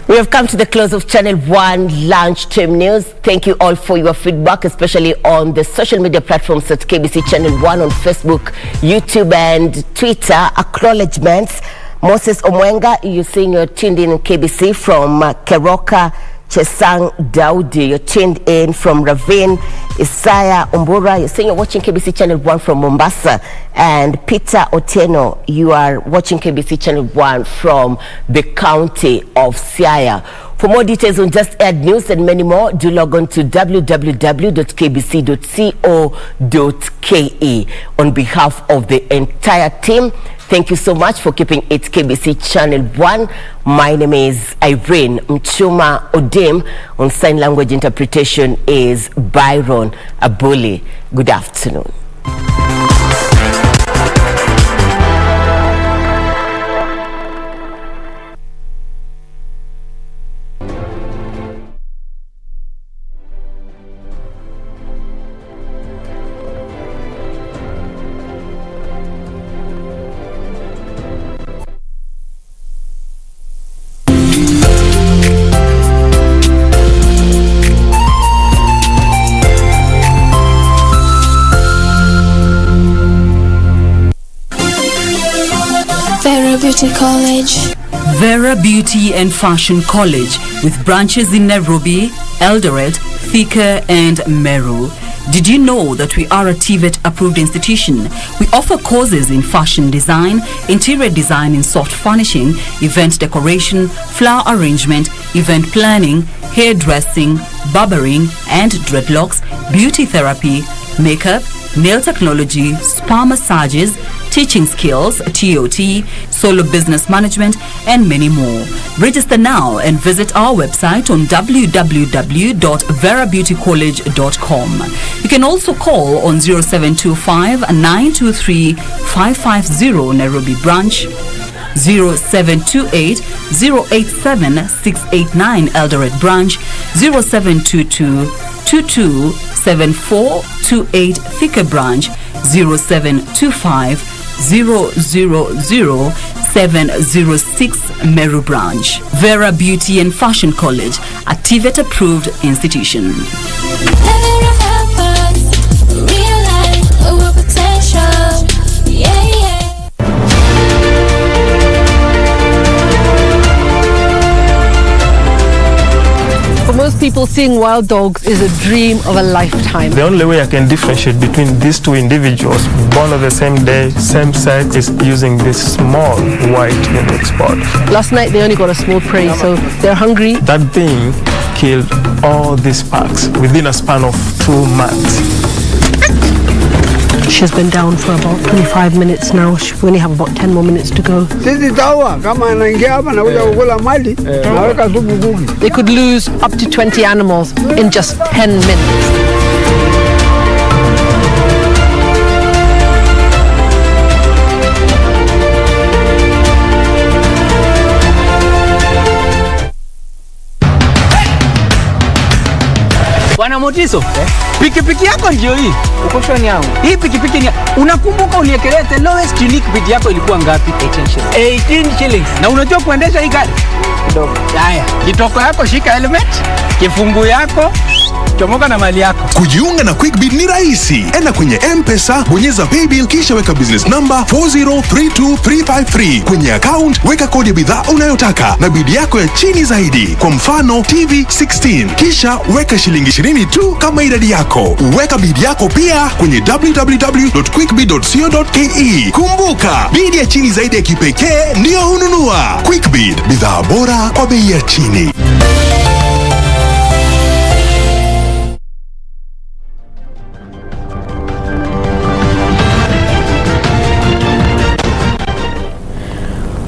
We have come to the close of Channel 1 Lunchtime News. Thank you all for your feedback, especially on the social media platforms at KBC Channel 1 on Facebook, YouTube and Twitter. Acknowledgements. Moses Omwenga, you're saying you're tuned in KBC from Keroka. Chesang Daudi, you're tuned in from Ravine. Isaiah Umbura, you're saying you're watching KBC Channel 1 from Mombasa. And Peter Otieno, you are watching KBC Channel 1 from the county of Siaya. For more details on Just Aired News and many more, do log on to www.kbc.co.ke. On behalf of the entire team, thank you so much for keeping it KBC Channel 1. My name is Irene Muchuma Odim. On sign language interpretation is Byron Abuli. Good afternoon. Beauty College. Vera Beauty and Fashion College with branches in Nairobi, Eldoret, Thika and Meru. Did you know that we are a TVET approved institution? We offer courses in fashion design, interior design in soft furnishing, event decoration, flower arrangement, event planning, hairdressing, barbering and dreadlocks, beauty therapy, makeup, nail technology, spa massages, teaching skills, TOT, solo business management, and many more. Register now and visit our website on www.verabeautycollege.com. You can also call on 0725-923-550 Nairobi branch, 0728-087-689 Eldoret branch, 0722-227428 Thika branch, 0725-000-706 Meru branch. Vera Beauty and Fashion College, a TVET approved institution. For most people, seeing wild dogs is a dream of a lifetime. The only way I can differentiate between these two individuals born on the same day, same sex, is using this small white unique spot. Last night they only got a small prey, so they're hungry. That being killed all these packs within a span of 2 months. She's been down for about 25 minutes now. We only have about 10 more minutes to go. They could lose up to 20 animals in just 10 minutes. Bwana Motiso, pikipiki yako ndio hii. Uko shwani yangu. Hii pikipiki ni unakumbuka uliekelea the lowest unique bid yako ilikuwa ngapi? 18 shillings. Na unajua kuendesha hii gari? Kidogo. Haya, kitoko yako shika helmet, kifungu yako, chomoka na mali yako. Kujiunga na QuickBid ni rahisi. Enda kwenye M-Pesa, bonyeza paybill kisha weka business number 4032353. Kwenye account weka kodi ya bidhaa unayotaka na bid yako ya chini zaidi. Kwa mfano TV 16. Kisha weka shilingi 20 tu kama idadi yako. Weka bid yako pia kwenye www.quickbid.co.ke. Kumbuka, bid ya chini zaidi ya kipekee ndio hununua. QuickBid, bidhaa bora kwa bei ya chini.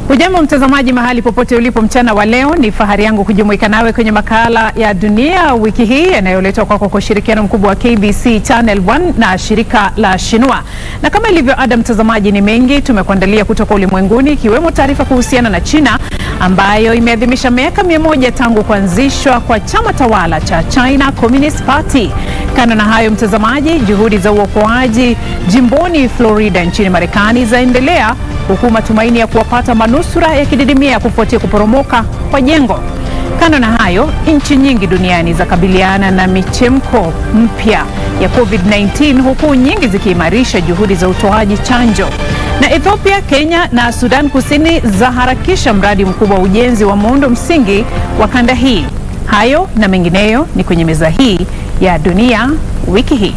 Ujambo mtazamaji mahali popote ulipo mchana wa leo, ni fahari yangu kujumuika nawe kwenye makala ya dunia wiki hii yanayoletwa kwako kwa ushirikiano mkubwa wa KBC Channel 1 na shirika la Shinua. Na kama ilivyo ada mtazamaji, ni mengi tumekuandalia kutoka ulimwenguni, ikiwemo taarifa kuhusiana na China ambayo imeadhimisha miaka 100 tangu kuanzishwa kwa chama tawala cha China Communist Party. Kando na hayo mtazamaji, juhudi za uokoaji jimboni Florida nchini Marekani zaendelea, huku matumaini ya kuwapata manusura yakididimia kufuatia kuporomoka kwa jengo. Kando na hayo, nchi nyingi duniani zakabiliana na michemko mpya ya COVID-19, huku nyingi zikiimarisha juhudi za utoaji chanjo. Na Ethiopia, Kenya na Sudan Kusini zaharakisha mradi mkubwa wa ujenzi wa muundo msingi wa kanda hii. Hayo na mengineyo ni kwenye meza hii ya dunia wiki hii.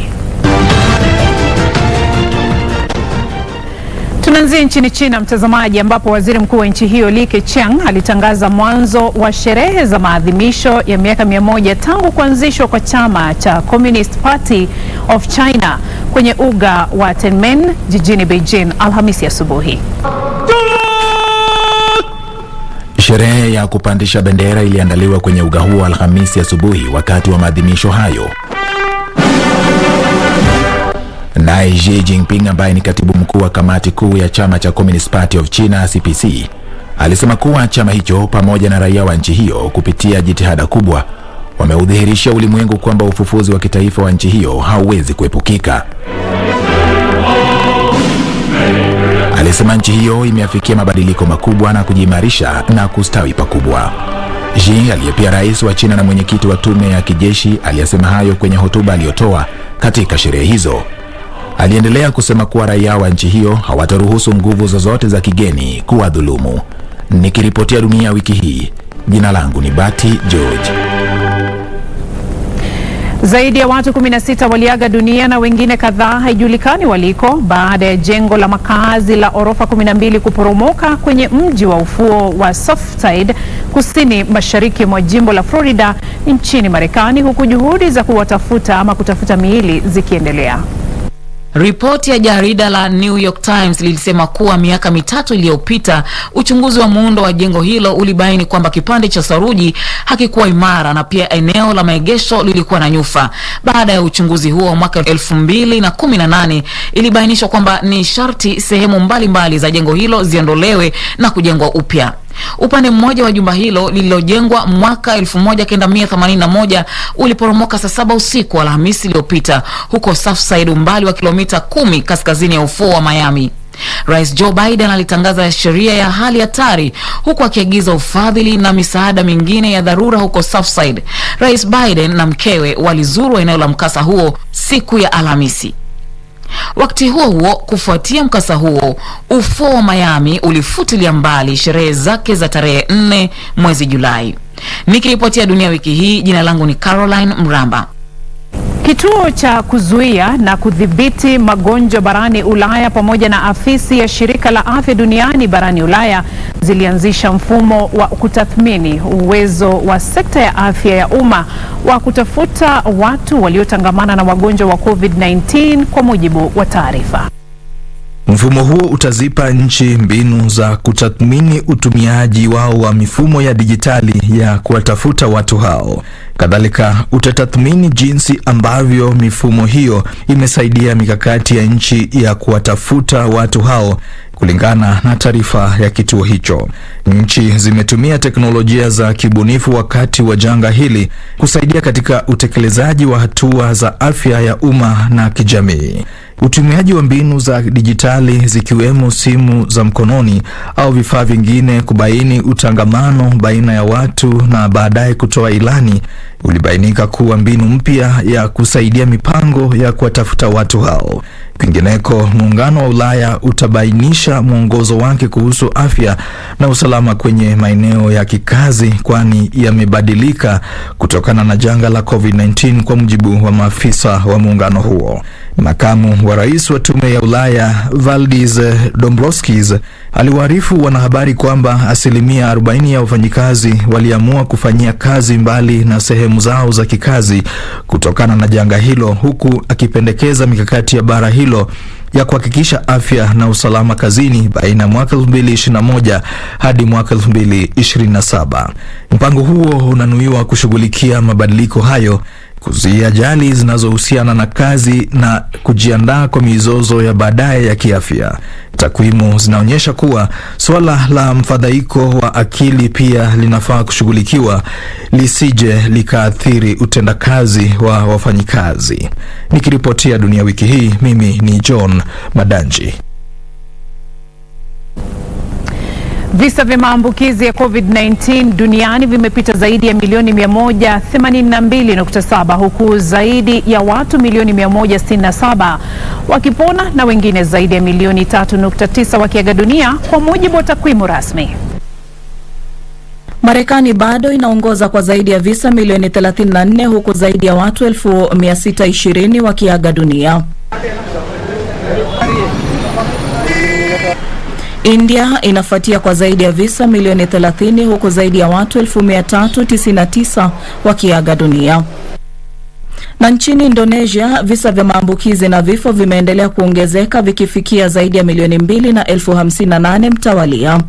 Tunaanzia nchini China mtazamaji, ambapo waziri mkuu wa nchi hiyo Li Keqiang alitangaza mwanzo wa sherehe za maadhimisho ya miaka 100 tangu kuanzishwa kwa chama cha Communist Party of China kwenye uga wa Tiananmen jijini Beijing Alhamisi asubuhi. Sherehe ya kupandisha bendera iliandaliwa kwenye uga huo Alhamisi asubuhi wakati wa maadhimisho hayo. Naye Xi Jinping ambaye ni katibu mkuu wa kamati kuu ya chama cha Communist Party of China CPC alisema kuwa chama hicho pamoja na raia wa nchi hiyo kupitia jitihada kubwa wameudhihirisha ulimwengu kwamba ufufuzi wa kitaifa wa nchi hiyo hauwezi kuepukika. Alisema nchi hiyo imeafikia mabadiliko makubwa na kujiimarisha na kustawi pakubwa. Xi aliyepia rais wa China na mwenyekiti wa tume ya kijeshi aliyesema hayo kwenye hotuba aliyotoa katika sherehe hizo. Aliendelea kusema kuwa raia wa nchi hiyo hawataruhusu nguvu zozote za kigeni kuwadhulumu. Nikiripotia dunia wiki hii, jina langu ni Bati George. Zaidi ya watu 16 waliaga dunia na wengine kadhaa haijulikani waliko baada ya jengo la makazi la orofa 12 kuporomoka kwenye mji wa ufuo wa Surfside kusini mashariki mwa jimbo la Florida nchini Marekani, huku juhudi za kutafuta miili zikiendelea. Ripoti ya jarida la New York Times lilisema kuwa miaka mitatu iliyopita uchunguzi wa muundo wa jengo hilo ulibaini kwamba kipande cha saruji hakikuwa imara na pia eneo la maegesho lilikuwa na nyufa. Baada ya uchunguzi huo mwaka 2018 ilibainishwa kwamba ni sharti sehemu mbalimbali za jengo hilo ziondolewe na kujengwa upya. Upande mmoja wa jumba hilo lililojengwa mwaka 1981 uliporomoka saa 7 usiku Alhamisi iliyopita huko Southside, umbali wa kilomita 10 kaskazini ya ufuo wa Miami. Rais Joe Biden alitangaza sheria ya hali hatari huku akiagiza ufadhili na misaada mingine ya dharura huko Southside. Rais Biden na mkewe walizuru eneo la mkasa huo siku ya Alhamisi. Wakati huo kufuatia mkasa huo, ufuo wa Miami ulifutilia mbali sherehe zake za tarehe 4 mwezi Julai. Nikiripotia Dunia Wiki Hii, jina langu ni Caroline Mramba. Kituo cha kuzuia na kudhibiti magonjwa barani Ulaya pamoja na afisi ya shirika la afya duniani barani Ulaya zilianzisha mfumo wa kutathmini uwezo wa sekta ya afya ya umma wa kutafuta watu waliotangamana na wagonjwa wa COVID-19 kwa mujibu wa taarifa. Mfumo huo utazipa nchi mbinu za kutathmini utumiaji wao wa mifumo ya dijitali ya kuwatafuta watu hao. Kadhalika utatathmini jinsi ambavyo mifumo hiyo imesaidia mikakati ya nchi ya kuwatafuta watu hao. Kulingana na taarifa ya kituo hicho, nchi zimetumia teknolojia za kibunifu wakati wa janga hili kusaidia katika utekelezaji wa hatua za afya ya umma na kijamii. Utumiaji wa mbinu za dijitali zikiwemo simu za mkononi au vifaa vingine kubaini utangamano baina ya watu na baadaye kutoa ilani ulibainika kuwa mbinu mpya ya kusaidia mipango ya kuwatafuta watu hao. Kwingineko, Muungano wa Ulaya utabainisha mwongozo wake kuhusu afya na usalama kwenye maeneo ya kikazi, kwani yamebadilika kutokana na janga la COVID-19 kwa mujibu wa maafisa wa muungano huo. Makamu wa rais wa tume ya Ulaya Valdis Dombrovskis aliwaarifu wanahabari kwamba 40% ya wafanyikazi waliamua kufanyia kazi mbali na sehemu zao za kikazi kutokana na janga hilo, huku akipendekeza mikakati ya bara hilo ya kuhakikisha afya na usalama kazini baina ya mwaka 2021 hadi mwaka 2027. Mpango huo unanuiwa kushughulikia mabadiliko hayo, kuzuia ajali zinazohusiana na kazi na kujiandaa kwa mizozo ya baadaye ya kiafya. Takwimu zinaonyesha kuwa swala la mfadhaiko wa akili pia linafaa kushughulikiwa lisije likaathiri utendakazi wa wafanyikazi. Nikiripotia Dunia Wiki Hii, mimi ni John Madanji. Visa vya maambukizi ya COVID-19 duniani vimepita zaidi ya milioni 182.7 huku zaidi ya watu milioni 167 wakipona na wengine zaidi ya milioni 3.9 wakiaga dunia kwa mujibu wa takwimu rasmi. Marekani bado inaongoza kwa zaidi ya visa milioni 34 huku zaidi ya watu 620 wakiaga dunia. India inafuatia kwa zaidi ya visa milioni 30 huku zaidi ya watu 1399 wakiaga dunia. Na nchini Indonesia, visa vya maambukizi na vifo vimeendelea kuongezeka vikifikia zaidi ya milioni 2,058 mtawalia.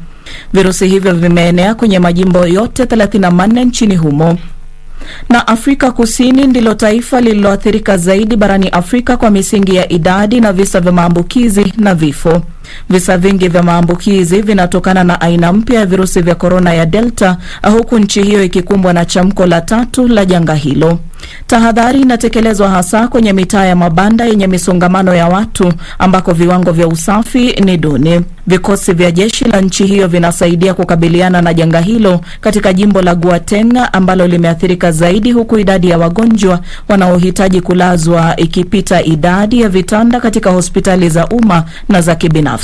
Virusi hivyo vimeenea kwenye majimbo yote 34 nchini humo. Na Afrika Kusini ndilo taifa lililoathirika zaidi barani Afrika kwa misingi ya idadi na visa vya maambukizi na vifo. Visa vingi vya maambukizi vinatokana na aina mpya ya virusi vya korona ya Delta, huku nchi hiyo ikikumbwa na chamko la 3 la janga hilo. Tahadhari inatekelezwa hasa kwenye mitaa ya mabanda yenye misongamano ya watu ambako viwango vya usafi ni duni. Vikosi vya jeshi la nchi hiyo vinasaidia kukabiliana na janga hilo katika jimbo la Gauteng ambalo limeathirika zaidi, huku idadi ya wagonjwa wanaohitaji kulazwa ikipita idadi ya vitanda katika hospitali za umma na za kibinafsi.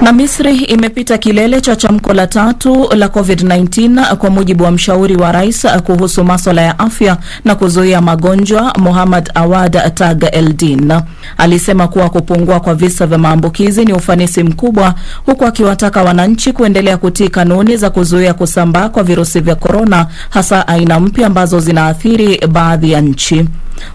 Na Misri imepita kilele cha chamko la 3 la COVID-19 kwa mujibu wa mshauri wa rais kuhusu masuala ya afya na kuzuia magonjwa Mohamed Awad Tag Eldin. Alisema kuwa kupungua kwa visa vya maambukizi ni ufanisi mkubwa, huku akiwataka wananchi kuendelea kutii kanuni za kuzuia kusambaa kwa virusi vya korona, hasa aina mpya ambazo zinaathiri baadhi ya nchi.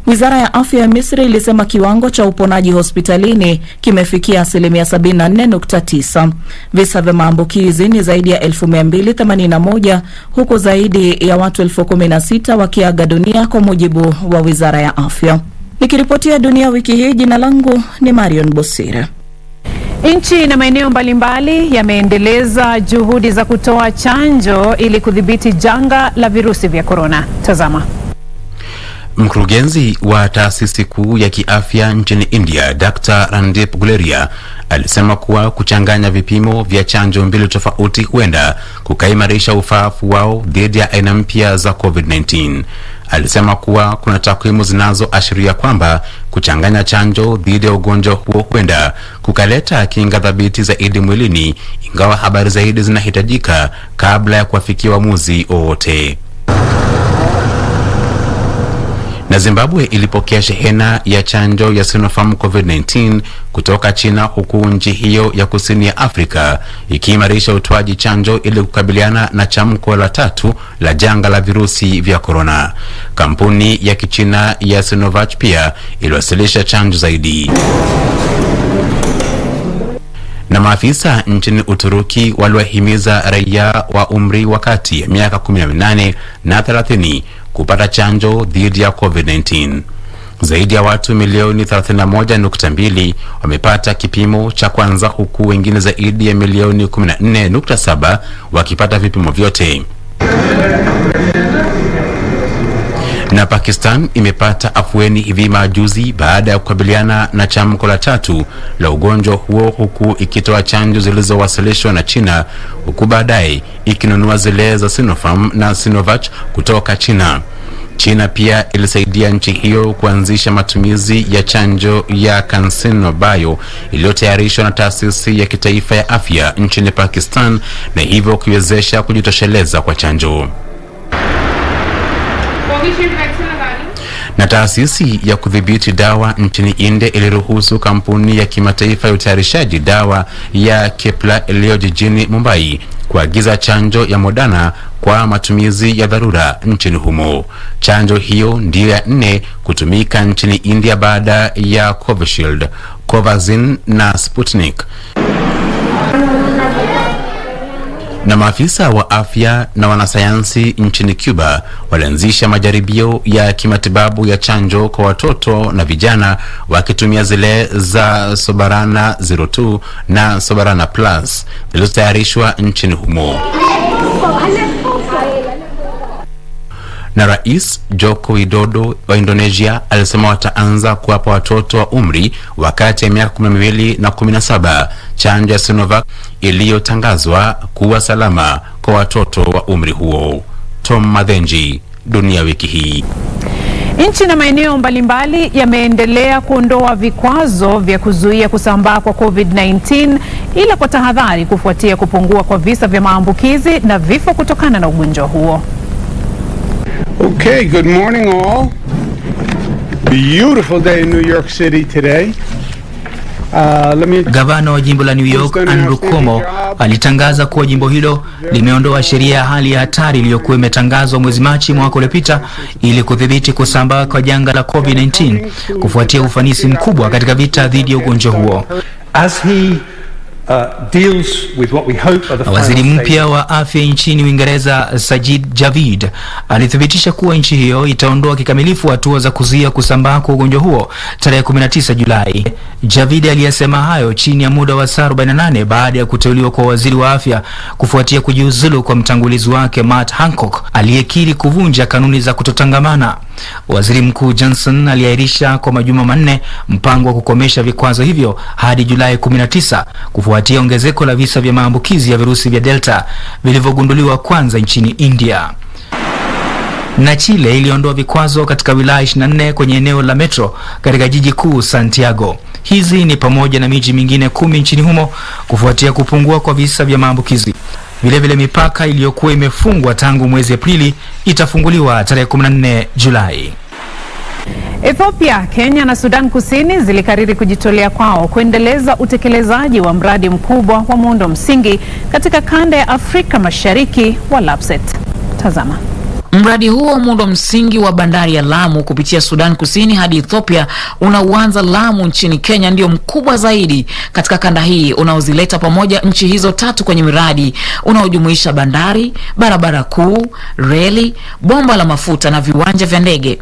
Wizara ya afya ya Misri ilisema kiwango cha uponaji hospitalini kimefikia 74.9. Visa vya maambukizi ni zaidi ya 1281 huku zaidi ya watu 16,000 wakiaga dunia kwa mujibu wa Wizara ya Afya. Nikiripotia Dunia Wiki Hii, jina langu ni Marion Bosire. Nchi na maeneo mbalimbali yameendeleza juhudi za kutoa chanjo ili kudhibiti janga la virusi vya korona. Tazama. Mkurugenzi wa taasisi kuu ya kiafya nchini India, Dr. Randeep Guleria, alisema kuwa kuchanganya vipimo vya chanjo mbili tofauti huenda kukaimarisha ufaafu wao dhidi ya aina mpya za COVID-19. Alisema kuwa kuna takwimu zinazoashiria kwamba kuchanganya chanjo dhidi ya ugonjwa huo huenda kukaleta kinga thabiti zaidi mwilini, ingawa habari zaidi zinahitajika kabla ya kufikia uamuzi wowote. Na Zimbabwe ilipokea shehena ya chanjo ya Sinopharm COVID-19 kutoka China, huku nchi hiyo ya kusini ya Afrika ikiimarisha utoaji chanjo ili kukabiliana na chamko la tatu la janga la virusi vya corona. Kampuni ya Kichina ya Sinovac pia iliwasilisha chanjo zaidi. Na maafisa nchini Uturuki waliwahimiza raia wa umri wa kati ya miaka 18 na 30 kupata chanjo dhidi ya COVID-19. Zaidi ya watu milioni 31.2 wamepata kipimo cha kwanza, huku wengine zaidi ya milioni 14.7 wakipata vipimo vyote. Na Pakistan imepata afueni hivi majuzi baada ya kukabiliana na chamko la tatu la ugonjwa huo, huku ikitoa chanjo zilizowasilishwa na China, huku baadaye ikinunua zile za Sinopharm na Sinovac kutoka China. China pia ilisaidia nchi hiyo kuanzisha matumizi ya chanjo ya CanSino Bio iliyotayarishwa na taasisi ya kitaifa ya afya nchini Pakistan, na hivyo kuiwezesha kujitosheleza kwa chanjo. Na taasisi ya kudhibiti dawa nchini India iliruhusu kampuni ya kimataifa ya utayarishaji dawa ya Kepler iliyo jijini Mumbai kuagiza chanjo ya Moderna kwa matumizi ya dharura nchini humo. Chanjo hiyo ndiyo ya 4 kutumika nchini India baada ya Covishield, Covaxin na Sputnik. Na maafisa wa afya na wanasayansi nchini Cuba walianzisha majaribio ya kimatibabu ya chanjo kwa watoto na vijana wakitumia zile za Soberana 02 na Soberana Plus zilizotayarishwa nchini humo. Na Rais Joko Widodo wa Indonesia alisema wataanza kuwapa watoto wa umri wakati ya miaka 12 na 17 chanjo ya Sinovac iliyotangazwa kuwa salama kwa watoto wa umri huo. Tom Madhenji, Dunia Wiki Hii. Nchi na maeneo mbalimbali yameendelea kuondoa vikwazo vya kuzuia kusambaa kwa COVID-19 ila kwa tahadhari kufuatia kupungua kwa visa vya maambukizi na vifo kutokana na ugonjwa huo. Okay, good morning all. Beautiful day in New York City today. Gavana wa jimbo la New York Andrew Cuomo alitangaza kuwa jimbo hilo limeondoa sheria ya hali ya hatari iliyokuwa imetangazwa mwezi Machi mwaka uliopita ili kudhibiti kusambaa kwa janga la COVID-19 kufuatia ufanisi mkubwa katika vita dhidi ya ugonjwa huo. Waziri mpya wa afya nchini Uingereza Sajid Javid alithibitisha kuwa nchi hiyo itaondoa kikamilifu hatua za kuzuia kusambaa kwa ugonjwa huo tarehe 19 Julai. Javid aliyesema hayo chini ya muda wa saa 48 baada ya kuteuliwa kwa waziri wa afya kufuatia kujiuzulu kwa mtangulizi wake Matt Hancock aliyekiri kuvunja kanuni za kutotangamana. Waziri Mkuu Johnson aliahirisha kwa majuma 4 mpango wa kukomesha vikwazo hivyo hadi Julai 19 kufuatia ongezeko la visa vya maambukizi ya virusi vya Delta vilivyogunduliwa kwanza nchini India. Na Chile iliondoa vikwazo katika wilaya 24 kwenye eneo la metro katika jiji kuu Santiago. Hizi ni pamoja na miji mingine 10 nchini humo kufuatia kupungua kwa visa vya maambukizi. Vile vile mipaka iliyokuwa imefungwa tangu mwezi Aprili itafunguliwa tarehe 14 Julai. Ethiopia, Kenya na Sudan Kusini zilikariri kujitolea kwao kuendeleza utekelezaji wa mradi mkubwa wa muundo msingi katika kanda ya Afrika Mashariki wa LAPSSET. Tazama. Mradi huo muundo msingi wa bandari ya Lamu kupitia Sudan Kusini hadi Ethiopia unaoanza Lamu nchini Kenya ndio mkubwa zaidi katika kanda hii, unaozileta pamoja nchi hizo tatu kwenye miradi unaojumuisha bandari, barabara kuu, reli, bomba la mafuta na viwanja vya ndege.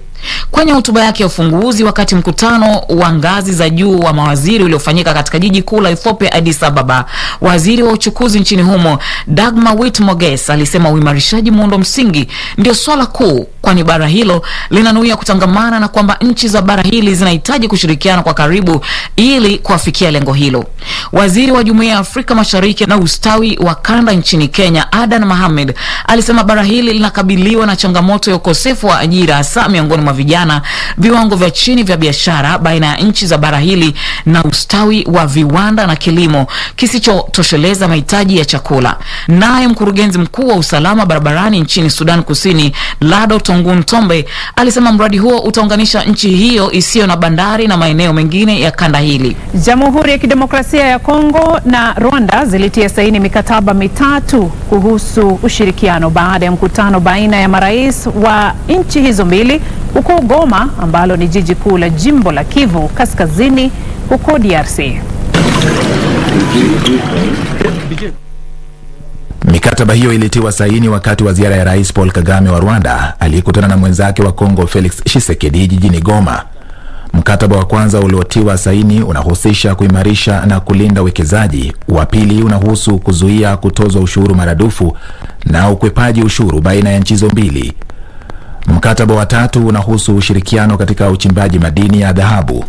Kwenye hotuba yake ya ufunguzi wakati mkutano wa ngazi za juu wa mawaziri uliofanyika katika jiji kuu la Ethiopia Addis Ababa, waziri wa uchukuzi nchini humo Dagmawit Moges alisema uimarishaji muundo msingi ndio swala kuu, kwani bara hilo linanuia kutangamana na kwamba nchi za bara hili zinahitaji kushirikiana kwa karibu ili kuafikia lengo hilo. Waziri wa Jumuiya ya Afrika Mashariki na ustawi wa kanda nchini Kenya Adan Mohamed alisema bara hili linakabiliwa na changamoto ya ukosefu wa ajira hasa miongoni mwa vijana, viwango vya chini vya biashara baina ya nchi za bara hili na ustawi wa viwanda na kilimo kisichotosheleza mahitaji ya chakula. Naye mkurugenzi mkuu wa usalama barabarani nchini Sudan Kusini Lado Tongun Tombe alisema mradi huo utaunganisha nchi hiyo isiyo na bandari na maeneo mengine ya kanda hili. Jamhuri ya Kidemokrasia ya Kongo na Rwanda zilitia saini mikataba mitatu kuhusu ushirikiano baada ya mkutano baina ya marais wa nchi hizo mbili huko Goma, ambalo ni jiji kuu la jimbo la Kivu Kaskazini huko DRC. Mikataba hiyo ilitiwa saini wakati wa ziara ya Rais Paul Kagame wa Rwanda aliyekutana na mwenzake wa Kongo Felix Tshisekedi jijini Goma. Mkataba wa kwanza uliotiwa saini unahusisha kuimarisha na kulinda uwekezaji. Wa pili unahusu kuzuia kutozwa ushuru maradufu na ukwepaji ushuru baina ya nchi hizo mbili. Mkataba wa tatu unahusu ushirikiano katika uchimbaji madini ya dhahabu.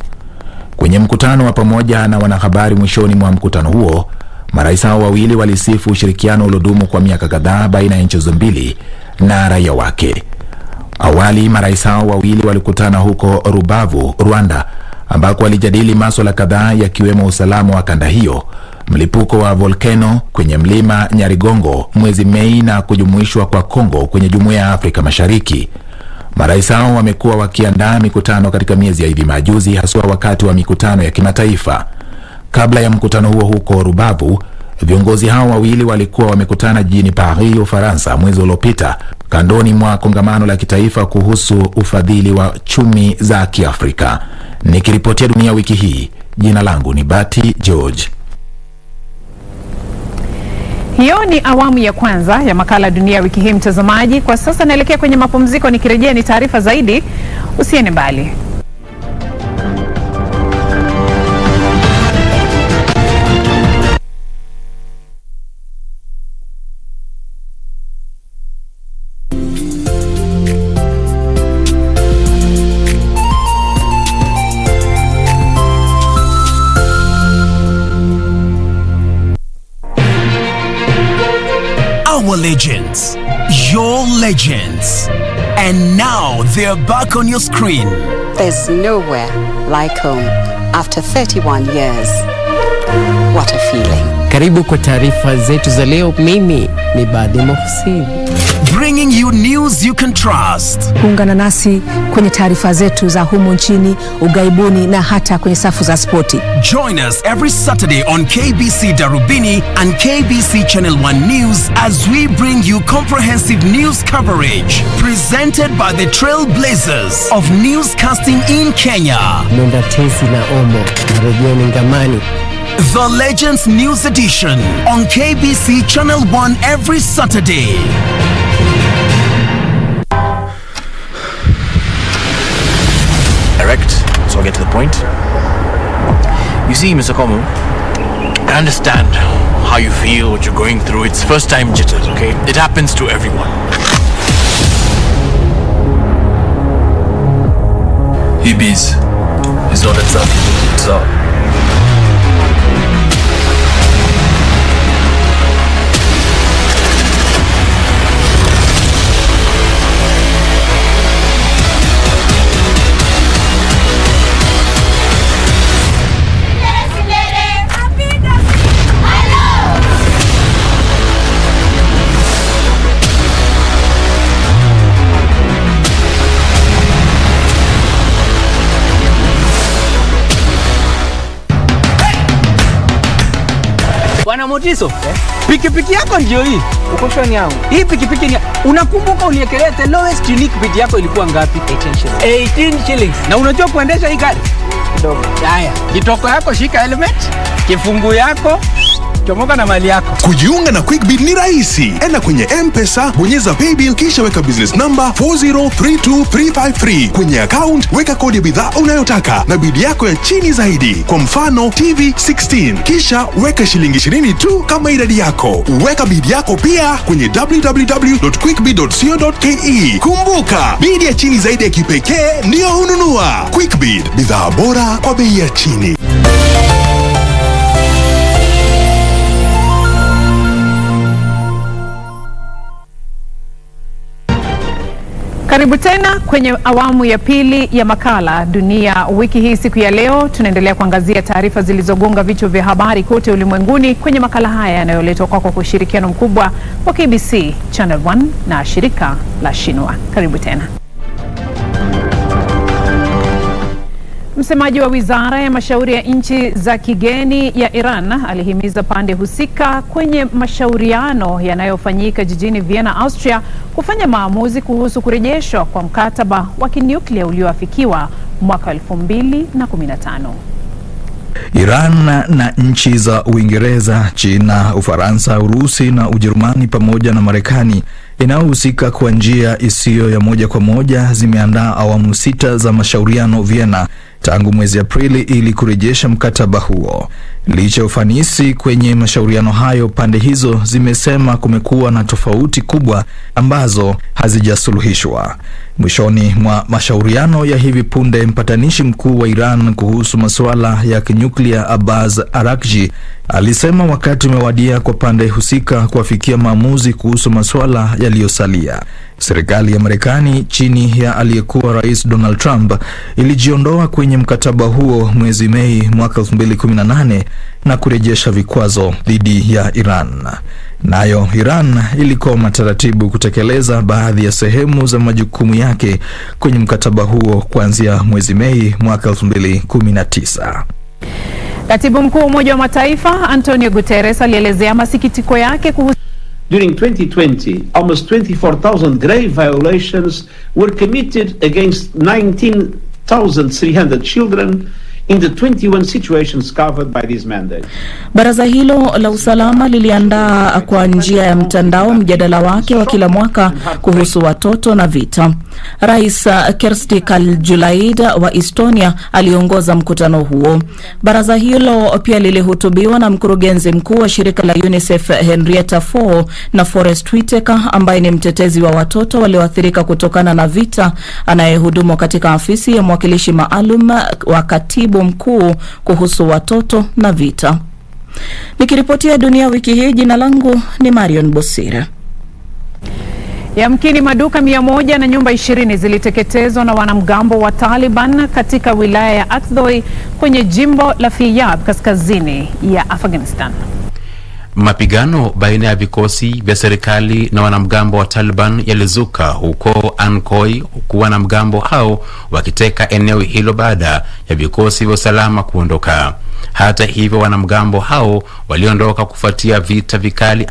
Kwenye mkutano wa pamoja na wanahabari mwishoni mwa mkutano huo, marais hao wawili walisifu ushirikiano uliodumu kwa miaka kadhaa baina ya nchi hizo mbili na raia wake. Awali marais hao wawili walikutana huko Rubavu, Rwanda, ambako walijadili masuala kadhaa yakiwemo usalama wa kanda hiyo, mlipuko wa volkano kwenye mlima Nyarigongo mwezi Mei na kujumuishwa kwa Kongo kwenye Jumuiya ya Afrika Mashariki. Marais hao wamekuwa wakiandaa mikutano katika miezi ya hivi majuzi, haswa wakati wa mikutano ya kimataifa. Kabla ya mkutano huo huko Rubavu, viongozi hao wawili walikuwa wamekutana jijini Paris, Ufaransa mwezi uliopita, kandoni mwa kongamano la kitaifa kuhusu ufadhili wa chumi za Kiafrika. Nikiripotia Dunia Wiki Hii, jina langu ni Bati George. Hiyo ni awamu ya kwanza ya makala Dunia Wiki Hii, mtazamaji. Kwa sasa naelekea kwenye mapumziko, nikirejea ni taarifa zaidi. Usiende mbali. Our legends, your legends, and now they're back on your screen. There's nowhere like home after 31 years. What a feeling. Karibu kwa taarifa zetu za leo. Mimi ni Badi Mohsin. Bringing you news you can trust. Kuungana nasi kwenye taarifa zetu za humu nchini, ugaibuni na hata kwenye safu za spoti. Join us every Saturday on KBC Darubini and KBC Channel 1 News as we bring you comprehensive news coverage presented by the trailblazers of newscasting in Kenya. Nenda Tesi na Omo, Rejeni Ngamani. The Legends News Edition on KBC Channel 1 every Saturday. Direct, so I'll get to the point. You see, Mr. Komu, I understand how you feel, what you're going through. It's first time jitters, okay? It happens to everyone. Ibis is not exactly what's up. Bwana Motiso, pikipiki yako ndio hii. Uko shoni yangu. Hii pikipiki ni unakumbuka uniekelea the lowest unique bid yako ilikuwa ngapi? 18 shillings. Na unajua kuendesha hii gari? Kidogo. Haya, kitoko yako shika helmet, kifungu yako chomoka na mali yako. Kujiunga na QuickBid ni rahisi. Enda kwenye M-Pesa, bonyeza paybill kisha weka business number 4032353. Kwenye account weka kodi ya bidhaa unayotaka na bid yako ya chini zaidi. Kwa mfano TV 16. Kisha weka shilingi 20 tu kama idadi yako. Weka bid yako pia kwenye www.quickbid.co.ke. Kumbuka, bid ya chini zaidi ya kipekee ndio hununua. QuickBid, bidhaa bora kwa bei ya chini. Karibu tena kwenye awamu ya pili ya makala Dunia Wiki Hii. Siku ya leo tunaendelea kuangazia taarifa zilizogonga vichwa vya habari kote ulimwenguni kwenye makala haya yanayoletwa kwako kwa ushirikiano mkubwa wa KBC Channel 1 na shirika la Shinwa. Karibu tena. Msemaji wa Wizara ya Mashauri ya Nchi za Kigeni ya Iran alihimiza pande husika kwenye mashauriano yanayofanyika jijini Vienna, Austria, kufanya maamuzi kuhusu kurejeshwa kwa mkataba wa kinyuklia ulioafikiwa mwaka 2015. Iran na nchi za Uingereza, China, Ufaransa, Urusi na Ujerumani pamoja na Marekani inayohusika kwa njia isiyo ya moja kwa moja zimeandaa awamu 6 za mashauriano Vienna tangu mwezi Aprili ili kurejesha mkataba huo. Licha ya ufanisi kwenye mashauriano hayo, pande hizo zimesema kumekuwa na tofauti kubwa ambazo hazijasuluhishwa. Mwishoni mwa mashauriano ya hivi punde, mpatanishi mkuu wa Iran kuhusu masuala ya kinyuklia Abbas Araghchi alisema wakati umewadia kwa pande husika kuafikia maamuzi kuhusu masuala yaliyosalia. Serikali ya Marekani chini ya aliyekuwa Rais Donald Trump ilijiondoa kwenye mkataba huo mwezi Mei mwaka 2018 na kurejesha vikwazo dhidi ya Iran. Nayo Iran ilikoma taratibu kutekeleza baadhi ya sehemu za majukumu yake kwenye mkataba huo kuanzia mwezi Mei mwaka 2019. Katibu Mkuu wa Umoja wa Mataifa Antonio Guterres alielezea masikitiko yake kuhusu During 2020, almost 24,000 grave violations were committed against 19,300 children in the 21 situations covered by this mandate. Baraza hilo la usalama liliandaa kwa njia ya mtandao mjadala wake wa kila mwaka kuhusu watoto na vita. Rais Kersti Kaljulaid wa Estonia aliongoza mkutano huo. Baraza hilo pia lilihutubiwa na mkurugenzi mkuu wa shirika la UNICEF Henrietta Fore na Forrest Whitaker ambaye ni mtetezi wa watoto walioathirika kutokana na vita, anayehudumu katika afisi ya mwakilishi maalum wa katibu mkuu kuhusu watoto na vita. Nikiripotia Dunia Wiki Hii, jina langu ni Marion Bosira. Yamkini maduka 100 na nyumba 20 ziliteketezwa na wanamgambo wa Taliban katika wilaya ya ATHI kwenye jimbo la Faryab kaskazini ya Afghanistan. Mapigano baina ya vikosi vya serikali na wanamgambo wa Taliban yalizuka huko Ankoi, huku wanamgambo hao wakiteka eneo hilo baada ya vikosi vya usalama kuondoka. Hata hivyo, wanamgambo hao waliondoka kufuatia vita vikali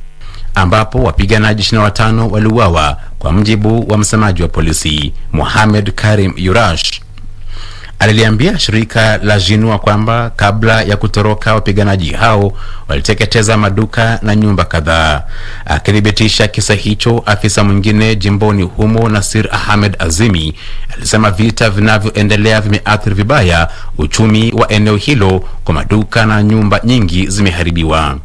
ambapo wapiganaji 25 waliuawa, kwa mjibu wa msemaji wa polisi Mohamed Karim Yurash. Aliliambia shirika la Jinua kwamba kabla ya kutoroka wapiganaji hao waliteketeza maduka na nyumba kadhaa. Akithibitisha kisa hicho, afisa mwingine jimboni humo Nasir Ahmed Azimi alisema vita vinavyoendelea vimeathiri vibaya uchumi wa eneo hilo, kwa maduka na nyumba nyingi zimeharibiwa.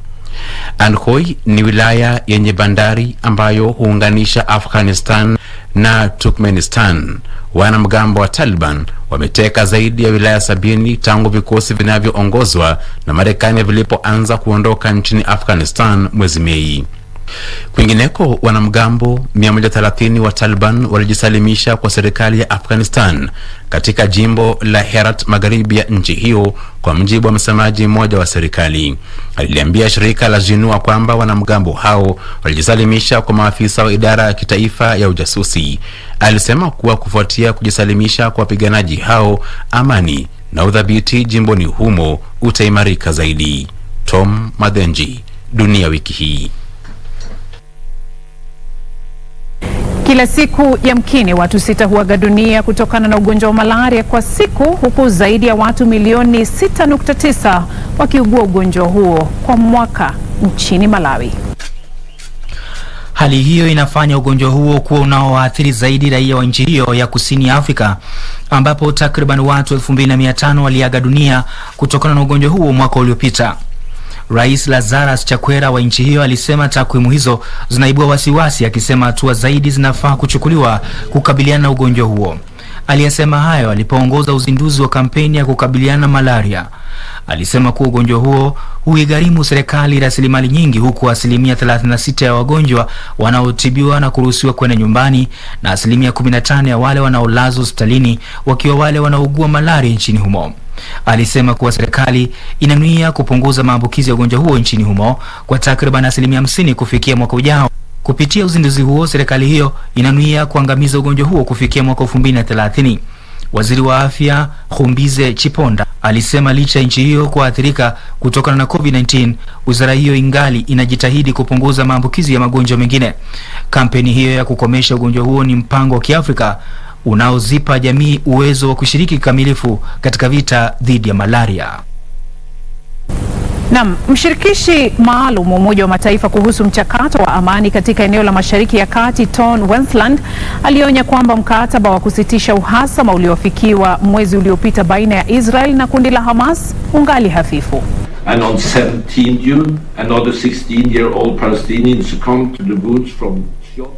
Ankoi ni wilaya yenye bandari ambayo huunganisha Afghanistan na Turkmenistan. Wanamgambo wa Taliban wameteka zaidi ya wilaya 70 tangu vikosi vinavyoongozwa na Marekani vilipoanza kuondoka nchini Afghanistan mwezi Mei. Kwingineko, wanamgambo 130 wa Taliban walijisalimisha kwa serikali ya Afghanistan katika jimbo la Herat magharibi ya nchi hiyo, kwa mjibu wa msemaji mmoja wa serikali. Aliliambia shirika la Jinua kwamba wanamgambo hao walijisalimisha kwa maafisa wa idara ya kitaifa ya ujasusi. Alisema kuwa kufuatia kujisalimisha kwa wapiganaji hao, amani na udhabiti jimboni humo utaimarika zaidi. Tom Madenji, Dunia Wiki Hii. Kila siku yamkini watu 6 huaga dunia kutokana na ugonjwa wa malaria kwa siku, huku zaidi ya watu milioni 6.9 wakiugua ugonjwa huo kwa mwaka nchini Malawi. Hali hiyo inafanya ugonjwa huo kuwa unaoathiri zaidi raia wa nchi hiyo ya kusini Afrika, ambapo takriban watu 2500 waliaga dunia kutokana na ugonjwa huo mwaka uliopita. Rais Lazarus Chakwera wa nchi hiyo alisema takwimu hizo zinaibua wasiwasi, akisema hatua zaidi zinafaa kuchukuliwa kukabiliana na ugonjwa huo. Aliyesema hayo alipoongoza uzinduzi wa kampeni ya kukabiliana na malaria. Alisema kuwa ugonjwa huo huigharimu serikali rasilimali nyingi, huku asilimia 36 ya wagonjwa wanaotibiwa na kuruhusiwa kwenda nyumbani na asilimia 15 ya wale wanaolazwa hospitalini wakiwa wale wanaougua malaria nchini humo. Alisema kuwa serikali inanuia kupunguza maambukizi ya ugonjwa huo nchini humo kwa takriban asilimia 50 kufikia mwaka ujao. Kupitia uzinduzi huo, serikali hiyo inanuia kuangamiza ugonjwa huo kufikia mwaka 2030. Waziri wa Afya Khumbize Chiponda alisema licha ya nchi hiyo kuathirika kutokana na COVID-19, wizara hiyo ingali inajitahidi kupunguza maambukizi ya magonjwa mengine. Kampeni hiyo ya kukomesha ugonjwa huo ni mpango wa Kiafrika unaozipa jamii uwezo wa kushiriki kikamilifu katika vita dhidi ya malaria. Naam, mshirikishi maalum wa Umoja wa Mataifa kuhusu mchakato wa amani katika eneo la Mashariki ya Kati, Ton Wensland, alionya kwamba mkataba wa kusitisha uhasama uliofikiwa mwezi uliopita baina ya Israel na kundi la Hamas ungali hafifu. And on 17 June, another 16-year-old Palestinian succumbed to the wounds from shot.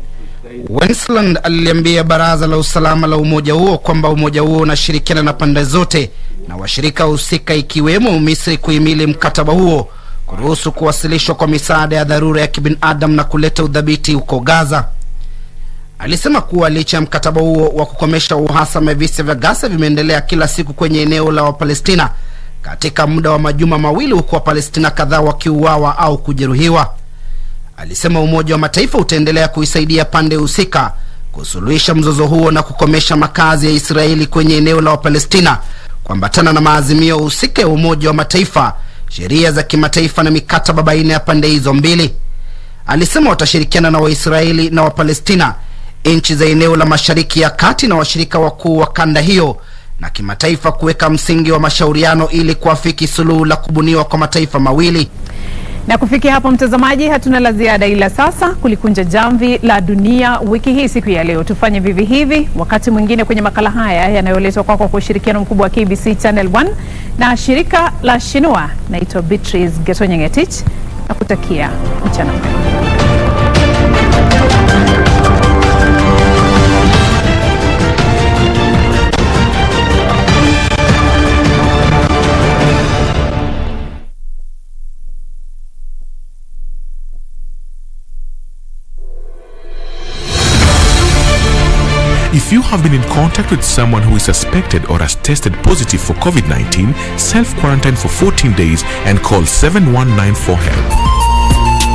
Wensland aliambia baraza la usalama la umoja huo kwamba umoja huo unashirikiana na pande zote na washirika husika ikiwemo Misri kuhimili mkataba huo, kuruhusu kuwasilishwa kwa misaada ya dharura ya kibinadamu na kuleta udhabiti huko Gaza. Alisema kuwa licha ya mkataba huo wa kukomesha uhasama, visa vya ghasia vimeendelea kila siku kwenye eneo la Wapalestina katika muda wa majuma mawili, huko Wapalestina kadhaa wakiuawa au kujeruhiwa. Alisema Umoja wa Mataifa utaendelea kuisaidia pande husika kusuluhisha mzozo huo na kukomesha makazi ya Israeli kwenye eneo la Wapalestina, kuambatana na maazimio husika ya Umoja wa Mataifa, sheria za kimataifa na mikataba baina ya pande hizo mbili. Alisema watashirikiana na Waisraeli na Wapalestina, nchi za eneo la Mashariki ya Kati na washirika wakuu wa kanda hiyo na kimataifa kuweka msingi wa mashauriano ili kuafiki suluhu la kubuniwa kwa mataifa mawili. Na kufikia hapo, mtazamaji, hatuna la ziada, ila sasa kulikunja jamvi la Dunia Wiki Hii siku ya leo. Tufanye vivi hivi wakati mwingine kwenye makala haya yanayoletwa kwako kwa ushirikiano mkubwa wa KBC Channel 1 na shirika la Shinua. Naitwa Beatrice Getonyeng'etich na kutakia mchana mwema. If you have been in contact with someone who is suspected or has tested positive for COVID-19, self-quarantine for 14 days and call 7194 for help.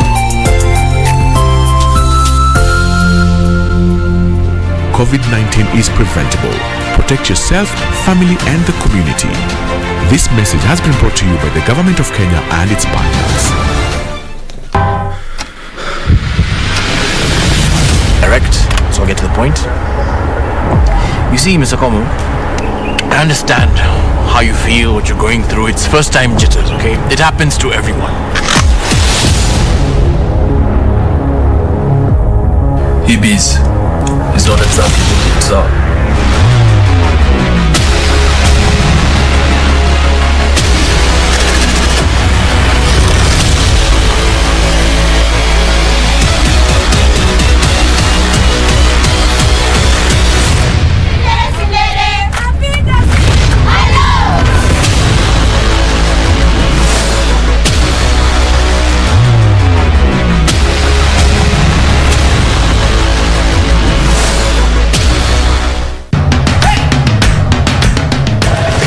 COVID-19 is preventable. Protect yourself, family and the community. This message has been brought to you by the Government of Kenya and its partners. Direct, so I'll get to the point. You see, Mr. Komu, I understand how you feel, what you're going through. It's first time jitters, okay? It happens to everyone. Ibis is not exactly what it's up.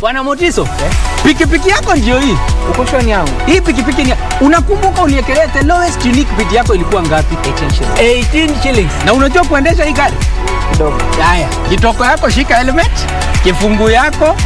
Bwana Motiso, pikipiki yako ndio hii. Uko shoni yangu. Hii pikipiki ni, unakumbuka uniekelea the lowest unique bid yako ilikuwa ngapi? 18 shillings. 18 shillings. Na unajua kuendesha hii gari? Kidogo. Haya, kitoko yako shika helmet, kifungu yako,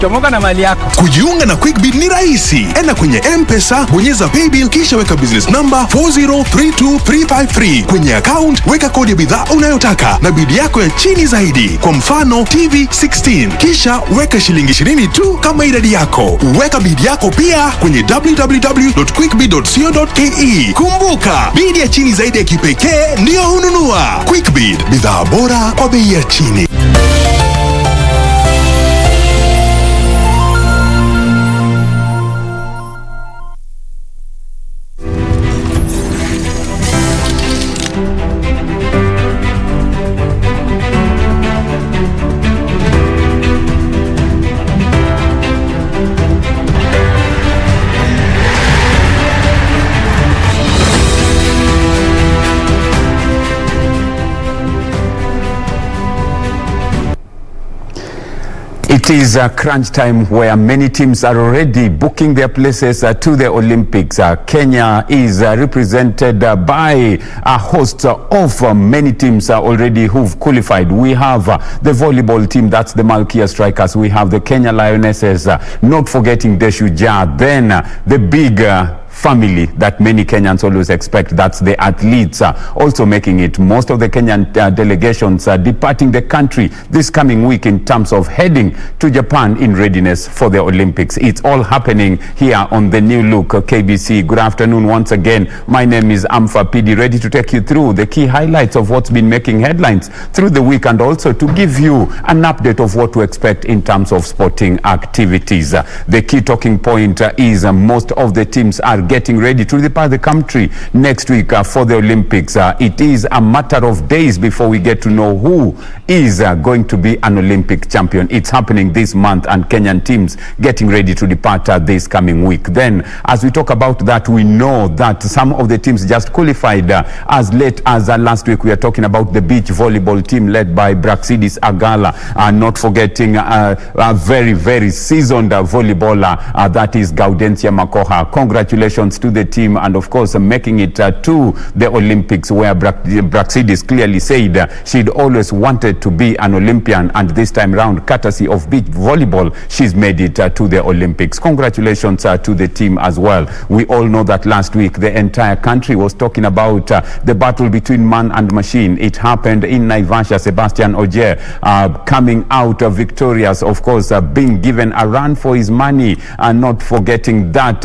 chomoka na mali yako. Kujiunga na QuickBid ni rahisi. Enda kwenye M-Pesa, bonyeza paybill kisha weka business number 4032353. Kwenye account weka kodi ya bidhaa unayotaka na bid yako ya chini zaidi. Kwa mfano TV 16. Kisha weka shilingi 20 tu kama idadi yako. Weka bid yako pia kwenye www.quickbid.co.ke. Kumbuka, bid ya chini zaidi ya kipekee ndio hununua. QuickBid, bidhaa bora kwa bei ya chini. It is a crunch time where many teams are already booking their places to the Olympics. Kenya is represented by a host of many teams already who've qualified. We have the volleyball team, that's the Malkia Strikers. We have the Kenya Lionesses, not forgetting the Shujaa. Then the big family that many Kenyans always expect, that's the athletes, also making it. Most of the Kenyan delegations are departing the country this coming week in terms of heading to Japan in readiness for the Olympics. It's all happening here on the new look KBC. Good afternoon once again. My name is Amfa PD, ready to take you through the key highlights of what's been making headlines through the week and also to give you an update of what to expect in terms of sporting activities. The key talking point is most of the teams are getting ready to depart the country next week for the Olympics. It is a matter of days before we get to know who is going to be an Olympic champion. It's happening this month and Kenyan teams getting ready to depart this coming week. Then as we talk about that, we know that some of the teams just qualified as late as last week. We are talking about the beach volleyball team led by Braxidis Agala, not forgetting a very, very seasoned volleyballer, that is Gaudensia Makoha. Congratulations to the team and of course making it to the Olympics, where Braxidis clearly said she'd always wanted to be an Olympian, and this time round, courtesy of beach volleyball, she's made it to the Olympics. Congratulations to the team as well. We all know that last week the entire country was talking about the battle between man and machine. It happened in Naivasha. Sebastian Ogier coming out victorious, of course being given a run for his money, and not forgetting that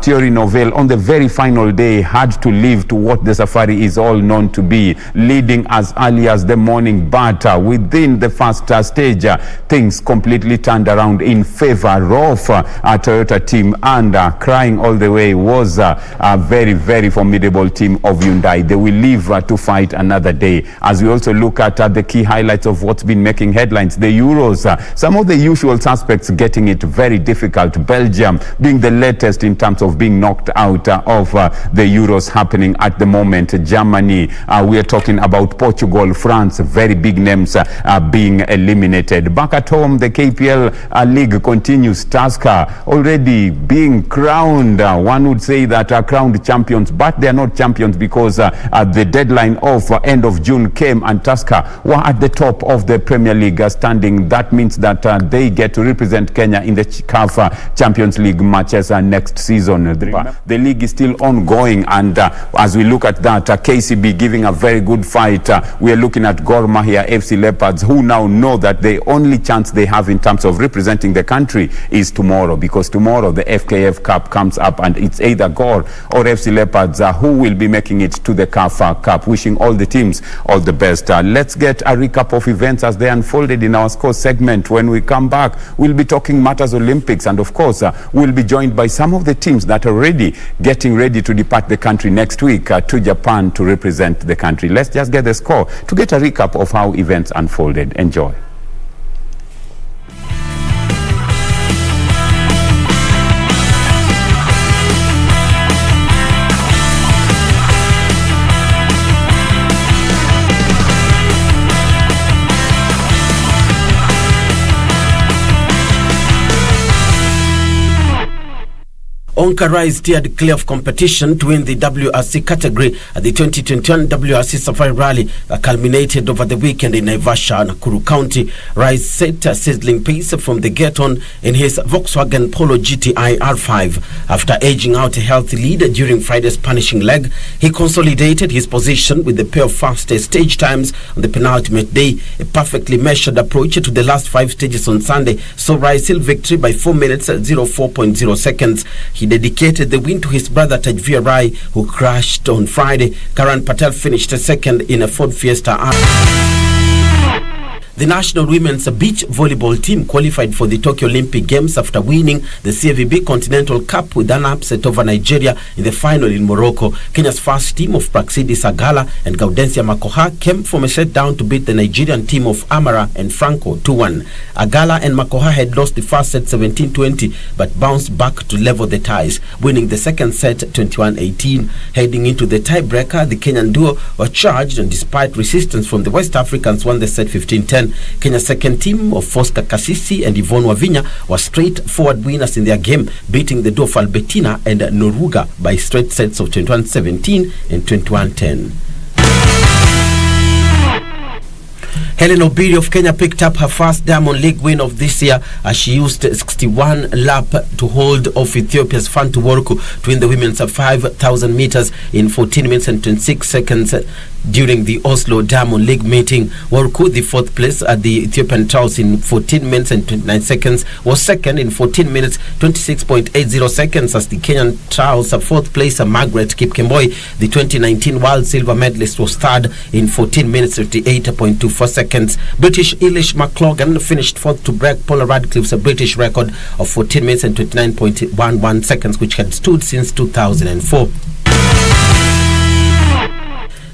Thierry Novell on the very final day had to leave to what the safari is all known to be, leading as early as the morning, but within the first stage things completely turned around in favor of Toyota team, and crying all the way was a very, very formidable team of Hyundai. They will live to fight another day. As we also look at the key highlights of what's been making headlines, the Euros, some of the usual suspects getting it very difficult. Belgium being the latest in terms of being knocked out of the Euros happening at the moment. Germany, we are talking about Portugal, France, very big names being eliminated. Back at home, the KPL league continues. Tusker already being crowned, one would say that are crowned champions, but they are not champions because the deadline of end of June came and Tusker were at the top of the Premier League standing. That means that they get to represent Kenya in the CAF Champions League matches next season. The league is still ongoing, and as we look at that, KCB giving a very good fight. We are looking at Gor Mahia FC Leopards, who now know that the only chance they have in terms of representing the country is tomorrow, because tomorrow the FKF Cup comes up and it's either Gor or FC Leopards who will be making it to the CAF Cup. Wishing all the teams all the best. Let's get a recap of events as they unfolded in our score segment. When we come back, we'll be talking matters Olympics, and of course we'll be joined by some of the teams that are already getting ready to depart the country next week to Japan to represent the country. Let's just get the score to get a recap of how events unfolded. Enjoy. Onkarai steered clear of competition to win the WRC category at the 2021 WRC Safari Rally that culminated over the weekend in Naivasha, Nakuru County. Rise set a sizzling pace from the get-on in his Volkswagen Polo GTI R5. After edging out a healthy lead during Friday's punishing leg, he consolidated his position with a pair of fastest stage times on the penultimate day. A perfectly measured approach to the last 5 stages on Sunday saw Rise seal victory by 4 minutes 04.0 seconds. He dedicated the win to his brother Tajveer Rai, who crashed on Friday. Karan Patel finished second in a Ford Fiesta R. The national women's beach volleyball team qualified for the Tokyo Olympic Games after winning the CFVB Continental Cup with an upset over Nigeria in the final in Morocco. Kenya's first team of Praxidis Agala and Gaudensia Makoha came from a set down to beat the Nigerian team of Amara and Franco 2-1. Agala and Makoha had lost the first set 17-20 but bounced back to level the ties, winning the second set 21-18. Heading into the tiebreaker, the Kenyan duo were charged, and despite resistance from the West Africans, won the set 15-10. Kenya's second team of Fosca Kasisi and Yvonne Wavinya were straightforward winners in their game, beating the duo of Albertina and Noruga by straight sets of 21-17 and 21-10. Helen Obiri of Kenya picked up her first Diamond League win of this year as she used 61 lap to hold off Ethiopia's Fantu Worku to win the women's 5,000 meters in 14 minutes and 26 seconds during the Oslo Diamond League meeting. Worku, the 4th place at the Ethiopian trials in 14 minutes and 29 seconds, was second in 14 minutes 26.80 seconds as the Kenyan trials 4th place Margaret Kipkemboi, the 2019 world silver medalist, was third in 14 minutes 58.24 seconds. British Eilish McLaughlin finished 4th to break Paula Radcliffe's British record of 14 minutes and 29.11 seconds, which had stood since 2004.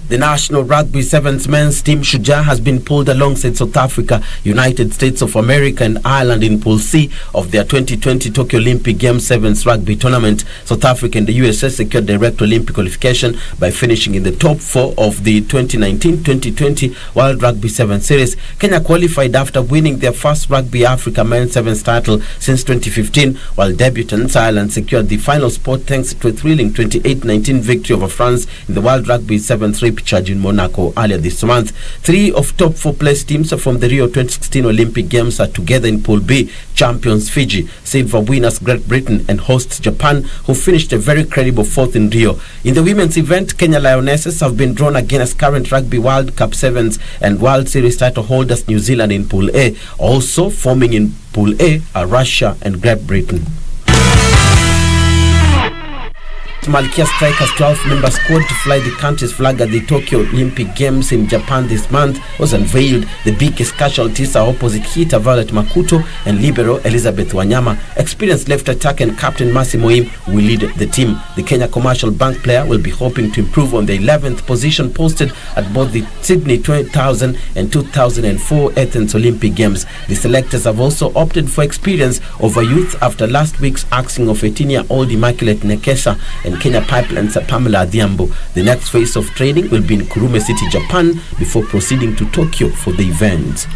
The national rugby sevens men's team Shujaa has been pulled alongside South Africa, United States of America and Ireland in Pool C of their 2020 Tokyo Olympic Games sevens rugby tournament. South Africa and the USA secured direct Olympic qualification by finishing in the top 4 of the 2019-2020 World Rugby Sevens Series. Kenya qualified after winning their first Rugby Africa men's sevens title since 2015, while debutants Ireland secured the final spot thanks to a thrilling 28-19 victory over France in the World Rugby Sevens repechage in Monaco earlier this month. 3 of top 4 place teams from the Rio 2016 Olympic Games are together in Pool B. Champions Fiji, silver winners Great Britain and hosts Japan, who finished a very credible 4th in Rio. In the women's event, Kenya Lionesses have been drawn against current Rugby World Cup Sevens and World Series title holders New Zealand in Pool A. Also forming in Pool A are Russia and Great Britain. Malkia Strikers' 12-member squad to fly the country's flag at the Tokyo Olympic Games in Japan this month was unveiled. The biggest casualties are opposite hitter Violet Makuto and libero Elizabeth Wanyama. Experienced left attack and captain Massimo Im will lead the team. The Kenya Commercial Bank player will be hoping to improve on the 11th position posted at both the Sydney 2000 and 2004 Athens Olympic Games. The selectors have also opted for experience over youth after last week's axing of 18-year-old Immaculate Nekesa and Kenya Pipeline's Pamela Adhiambo. The next phase of training will be in Kurume City, Japan, before proceeding to Tokyo for the event.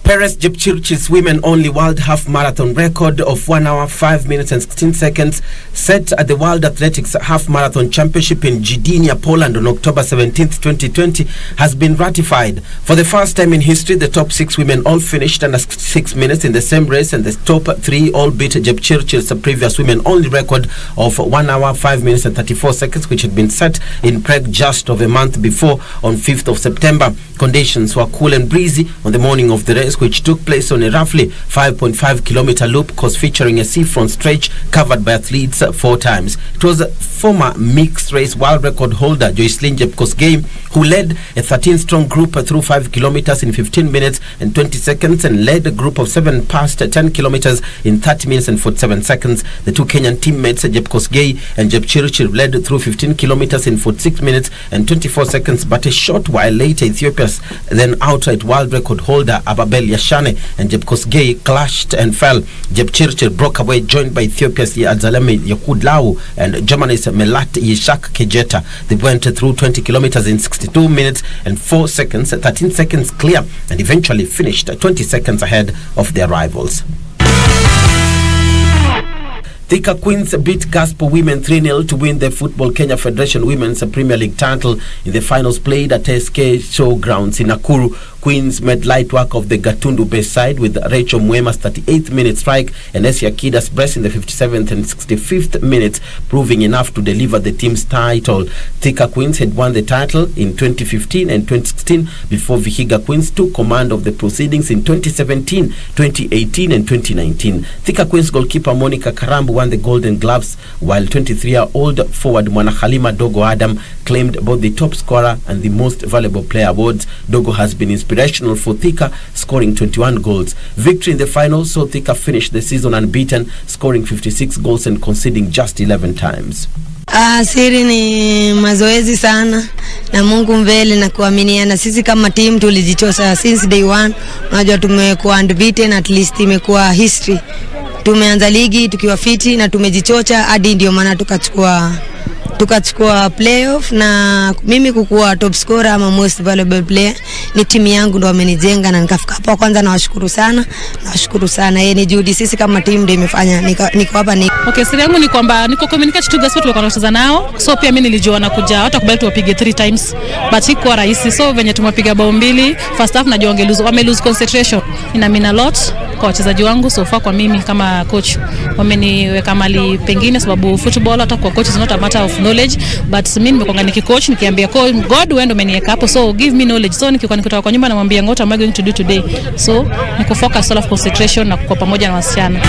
Perez Jepchirchir's women-only World Half Marathon record of 1 hour, 5 minutes and 16 seconds set at the World Athletics Half Marathon Championship in Gdynia, Poland on October 17, 2020 has been ratified. For the first time in history, the top 6 women all finished under 6 minutes in the same race, and the top 3 all beat Jepchirchir's previous women-only record of 1 hour, 5 minutes and 34 seconds, which had been set in Prague just over a month before on 5th of September. Conditions were cool and breezy on the morning of the race, which took place on a roughly 5.5 kilometer loop course featuring a seafront stretch covered by athletes 4 times. It was former mixed race world record holder Joycelyn Jepkosgei who led a 13-strong group through 5 kilometers in 15 minutes and 20 seconds and led a group of 7 past 10 kilometers in 30 minutes and 47 seconds. The 2 Kenyan teammates Jepkosgei and Jepchirchir led through 15 kilometers in 46 minutes and 24 seconds, but a short while later Ethiopia's then outright world record holder Ababel Yashane and Jepkosgei clashed and fell. Jepchirchir broke away, joined by Ethiopia's Adzaleme Yakudlau and Germany's Melat Yishak Kejeta. They went through 20 kilometers in 62 minutes and 4 seconds, 13 seconds clear, and eventually finished 20 seconds ahead of their rivals. Thika Queens beat Gospel Women 3-0 to win the Football Kenya Federation Women's Premier League title in the finals played at SK Showgrounds in Nakuru. Queens made light work of the Gatundu-based side with Rachel Mwema's 38th minute strike and Esia Kida's brace in the 57th and 65th minutes, proving enough to deliver the team's title. Thika Queens had won the title in 2015 and 2016 before Vihiga Queens took command of the proceedings in 2017, 2018 and 2019. Thika Queens goalkeeper Monica Karambu won the Golden Gloves, while 23-year-old forward Mwana Halima Dogo Adam claimed both the top scorer and the most valuable player awards. Dogo has been inspirational for Thika, scoring 21 goals. Victory in the final saw Thika finish the season unbeaten, scoring 56 goals and conceding just 11 times. Siri ni mazoezi sana na Mungu mbele na kuaminiana. Sisi kama team tulijichosa since day one. Unajua tumekuwa unbeaten, at least imekuwa history. Tumeanza ligi tukiwa fiti na tumejichocha hadi ndio maana tukachukua playoff, na mimi kukuwa top scorer ama most valuable player ni timu yangu ndo amenijenga na nikafika hapa. Kwanza nawashukuru sana, ni juhudi sisi kama team ndio imefanya niko hapa. Okay, siri yangu ni kwamba niko communicate to guys tulikuwa tunacheza nao, so pia mimi nilijua na kuja hata kubali tuwapige 3 times but iko rahisi. So venye tumepiga bao 2 first half, najua wame lose concentration. Ina mean a lot kwa wachezaji wangu so far. Kwa mimi kama coach wameniweka mali pengine, sababu football hata kwa coach is not a matter of knowledge, but mimi nimekuanga nikicoach nikiambia God wewe ndio umeniweka hapo, so give me knowledge. So nikitoka kwa nyumba namwambia what am I going to do today, so niko focus all of concentration na kwa pamoja na wasichana.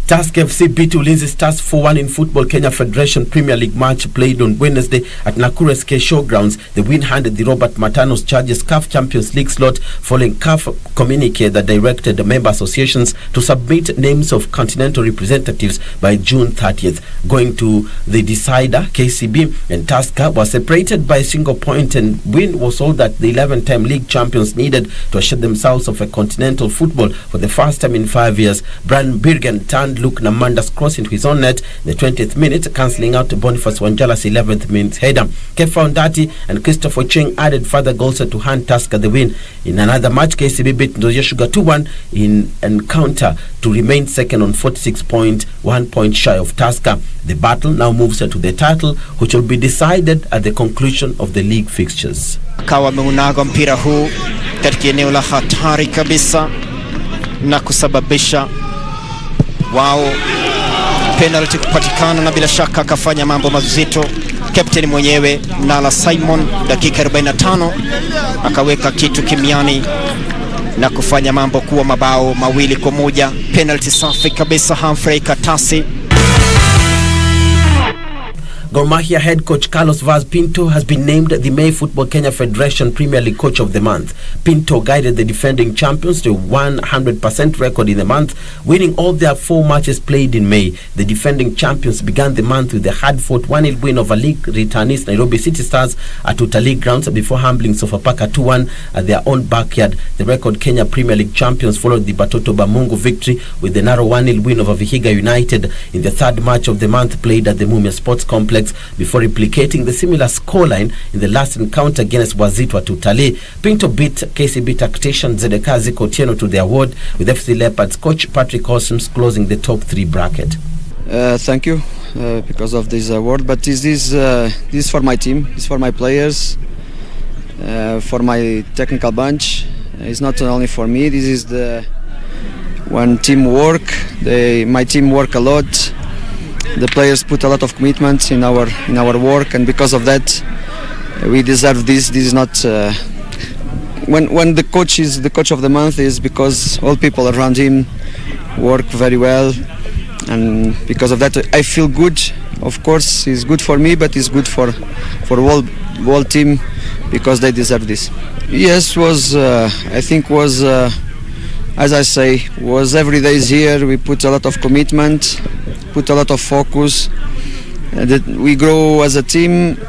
Tusk FC beat Ulinzi Stars 4-1 in Football Kenya Federation Premier League match played on Wednesday at Nakuru SK Showgrounds. The win handed the Robert Matanos Chargers CAF Champions League slot following CAF communique that directed the member associations to submit names of continental representatives by June 30th. Going to the decider, KCB and Tusker were separated by a single point, and win was all that the 11-time league champions needed to assure themselves of a continental football for the first time in 5 years. Brian Birgen turned Luke Namanda's cross into his own net in the 20th minute, cancelling out Boniface Wanjala's 11th minute header. Kefa Ondati and Christopher Cheng added further goals to hand Tusker the win. In another match, KCB beat Nzoia Sugar 2-1 in encounter to remain second on 46 points, 1 point shy of Tusker. The battle now moves to the title, which will be decided at the conclusion of the league fixtures. Kawa meunaga mpira huu katika eneo la hatari kabisa na kusababisha wao penalty kupatikana, na bila shaka akafanya mambo mazito captain mwenyewe Nala Simon. Dakika 45 akaweka kitu kimiani na kufanya mambo kuwa mabao 2-1. Penalty safi kabisa, Humphrey Katasi. Gor Mahia head coach Carlos Vaz Pinto has been named the May Football Kenya Federation Premier League Coach of the Month. Pinto guided the defending champions to a 100% record in the month, winning all their 4 matches played in May. The defending champions began the month with a hard-fought 1-0 win over league returnees Nairobi City Stars at Utalii grounds before humbling Sofapaka 2-1 at their own backyard. The record Kenya Premier League champions followed the Batoto Bamungu victory with the narrow 1-0 win over Vihiga United in the 3rd match of the month played at the Mumia Sports Complex, before replicating the similar scoreline in the last encounter against Wazito at Utalii. Pinto beat KCB tactician Zedekazi Kotieno to the award, with FC Leopards coach Patrick Osums closing the top 3 bracket. Thank you because of this award, but this is for my team, it's for my players, for my technical bunch. It's not only for me. This is the one teamwork. My team work a lot. The players put a lot of commitment in our work, and because of that, we deserve this. This is not when the coach is the coach of the month is because all people around him work very well, and because of that, I feel good. Of course, it's good for me, but it's good for whole team because they deserve this. Yes, I think was. As I say, was every day here. We put a lot of commitment, put a lot of focus. That we grow as a team,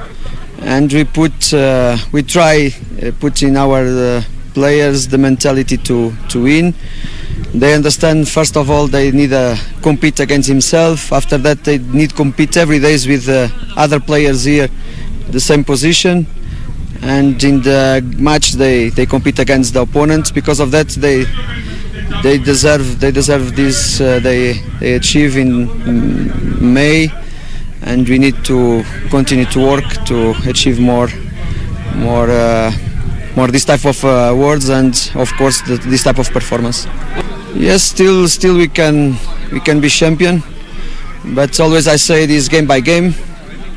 and we try put in our players the mentality to win. They understand, first of all, they need to compete against himself. After that, they need to compete every day with other players here, the same position. and in the match they compete against the opponents. Because of that, they deserve this. They achieve in May, and we need to continue to work to achieve more this type of awards, and of course this type of performance. Yes, still we can be champion, but always I say it is game by game.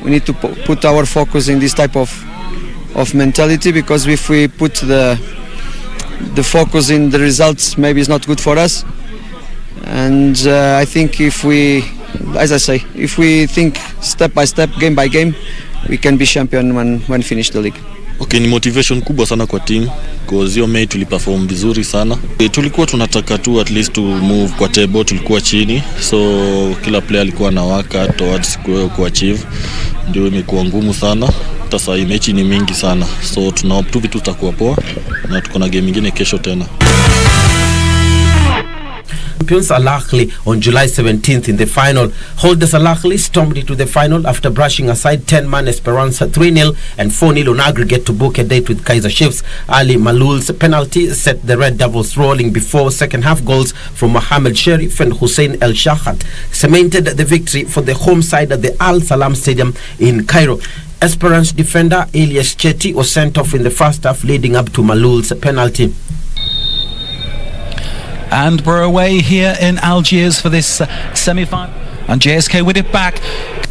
We need to put our focus in this type of mentality, because if we put the focus in the results, maybe it's not good for us. And I think if we think step by step, game by game, we can be champion when finish the league. Okay, ni motivation kubwa sana kwa team because hiyo May tuliperform vizuri sana. Tulikuwa tunataka tu at least to move kwa table, tulikuwa chini, so kila player alikuwa na waka towards ku achieve. Ndio imekuwa ngumu sana. Sasa hii mechi ni mingi sana, so tunahope tu vitu tutakuwa poa na tuko na game nyingine kesho tena. Champions Al Ahly on July 17th in the final. Holders Al Ahly stormed into the final after brushing aside 10-man Esperance 3-0 and 4-0 on aggregate to book a date with Kaizer Chiefs. Ali Malul's penalty set the Red Devils rolling before second-half goals from Mohamed Sherif and Hussein El Shahat cemented the victory for the home side at the Al Salam Stadium in Cairo. Esperance defender Elias Chetty was sent off in the first half, leading up to Malul's penalty. And we're away here in Algiers for this semi-final. And JSK with it back.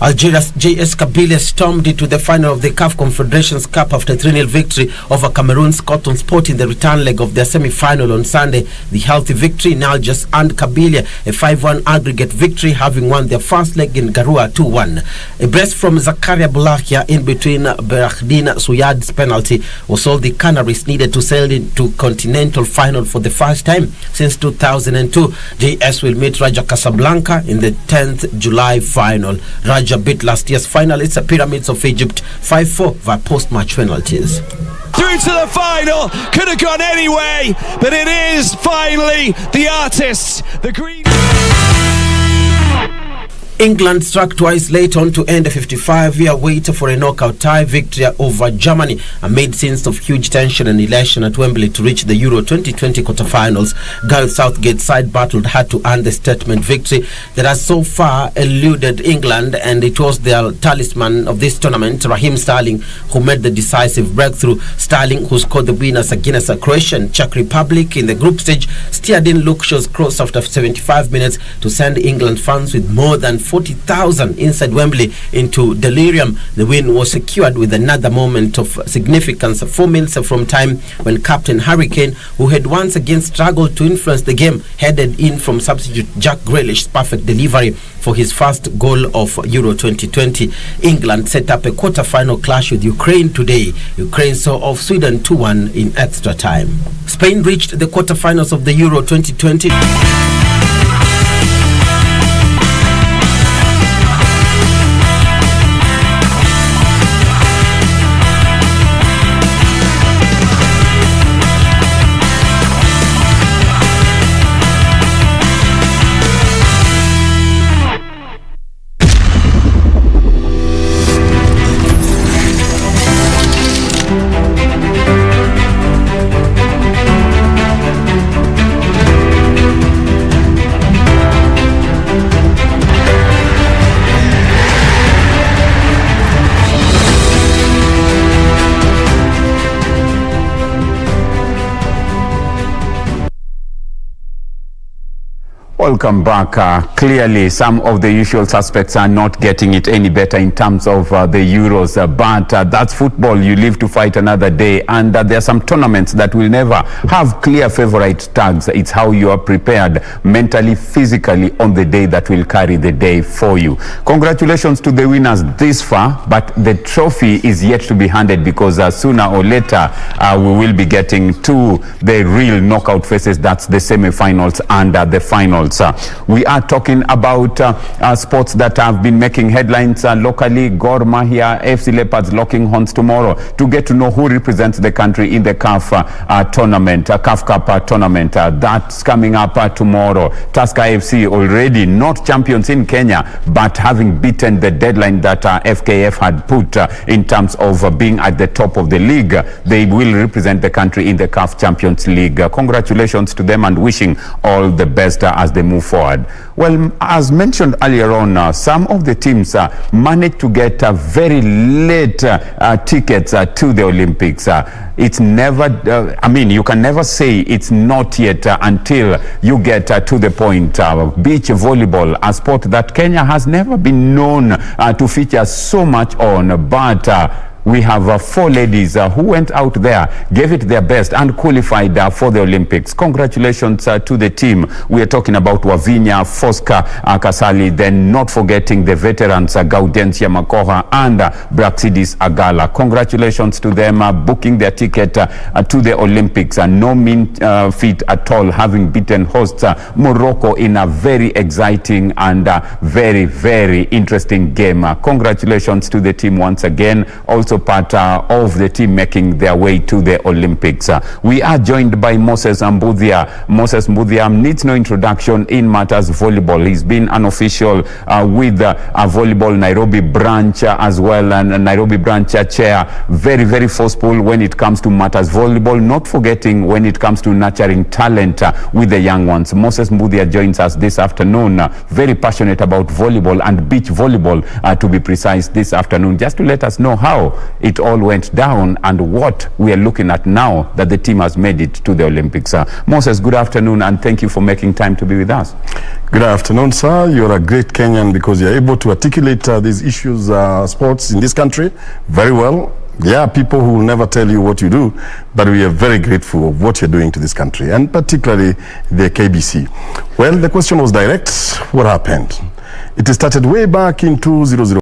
Algeria's JS Kabylie stormed into the final of the CAF Confederations Cup after 3-0 victory over Cameroon's Cotton Sport in the return leg of their semi-final on Sunday. The healthy victory in Algiers earned Kabylie a 5-1 aggregate victory, having won their first leg in Garoua 2-1. A brace from Zakaria Boulakia in between Berakhdin Souyad's penalty was all the Canaries needed to sail into continental final for the first time since 2002. JS will meet Raja Casablanca in the 10th July final. Raja beat last year's finalists, the Pyramids of Egypt, 5-4 via post-match penalties. Through to the final, could have gone anyway, but it is finally the artists, the green. England struck twice late on to end a 55-year wait for a knockout tie victory over Germany amid scenes of huge tension and elation at Wembley to reach the Euro 2020 quarterfinals. Gareth Southgate's side battled hard to earn the statement victory that has so far eluded England, and it was their talisman of this tournament, Raheem Sterling, who made the decisive breakthrough. Sterling, who scored the winners against Croatia and Czech Republic in the group stage, steered in Luke Shaw's cross after 75 minutes to send England fans with more than 40,000 inside Wembley into delirium. The win was secured with another moment of significance 4 minutes from time when Captain Harry Kane, who had once again struggled to influence the game, headed in from substitute Jack Grealish's perfect delivery for his first goal of Euro 2020. England set up a quarter-final clash with Ukraine today. Ukraine saw off Sweden 2-1 in extra time. Spain reached the quarter-finals of the Euro 2020. Welcome back. Clearly, some of the usual suspects are not getting it any better in terms of the Euros, but that's football. You live to fight another day, and there are some tournaments that will never have clear favorite tags. It's how you are prepared mentally, physically on the day that will carry the day for you. Congratulations to the winners this far, but the trophy is yet to be handed, because sooner or later we will be getting to the real knockout phases. That's the semi-finals and the finals. champions. We are talking about sports that have been making headlines locally. Gor Mahia, FC Leopards locking horns tomorrow to get to know who represents the country in the CAF tournament, CAF Cup tournament. That's coming up tomorrow. Tusker FC already not champions in Kenya, but having beaten the deadline that FKF had put in terms of being at the top of the league, they will represent the country in the CAF Champions League. Congratulations to them and wishing all the best as they move forward. Well, as mentioned earlier on, some of the teams managed to get very late tickets to the Olympics. It's never, you can never say it's not yet until you get to the point. Beach volleyball, a sport that Kenya has never been known to feature so much on, but we have 4 ladies who went out there, gave it their best and qualified for the Olympics. Congratulations to the team. We are talking about Wavinya, Fosca Kasali, then not forgetting the veterans Gaudensia Makoha and Braxidis Agala. Congratulations to them booking their ticket to the Olympics. No mean feat at all, having beaten hosts Morocco in a very exciting and very, very interesting game. Congratulations to the team once again. Also part of the team making their way to the Olympics. We are joined by Moses Mbuthia. Moses Mbuthia needs no introduction in matters volleyball. He's been an official with volleyball Nairobi branch as well, and Nairobi branch chair. Very, very forceful when it comes to matters volleyball, not forgetting when it comes to nurturing talent with the young ones. Moses Mbuthia joins us this afternoon, very passionate about volleyball and beach volleyball to be precise this afternoon, just to let us know how it all went down and what we are looking at now that the team has made it to the Olympics. Moses, good afternoon and thank you for making time to be with us. Good afternoon, sir. You're a great Kenyan because you're able to articulate these issues, sports in this country very well. There are people who will never tell you what you do, but we are very grateful of what you're doing to this country, and particularly the KBC. Well, the question was direct. What happened? It started way back in 2000.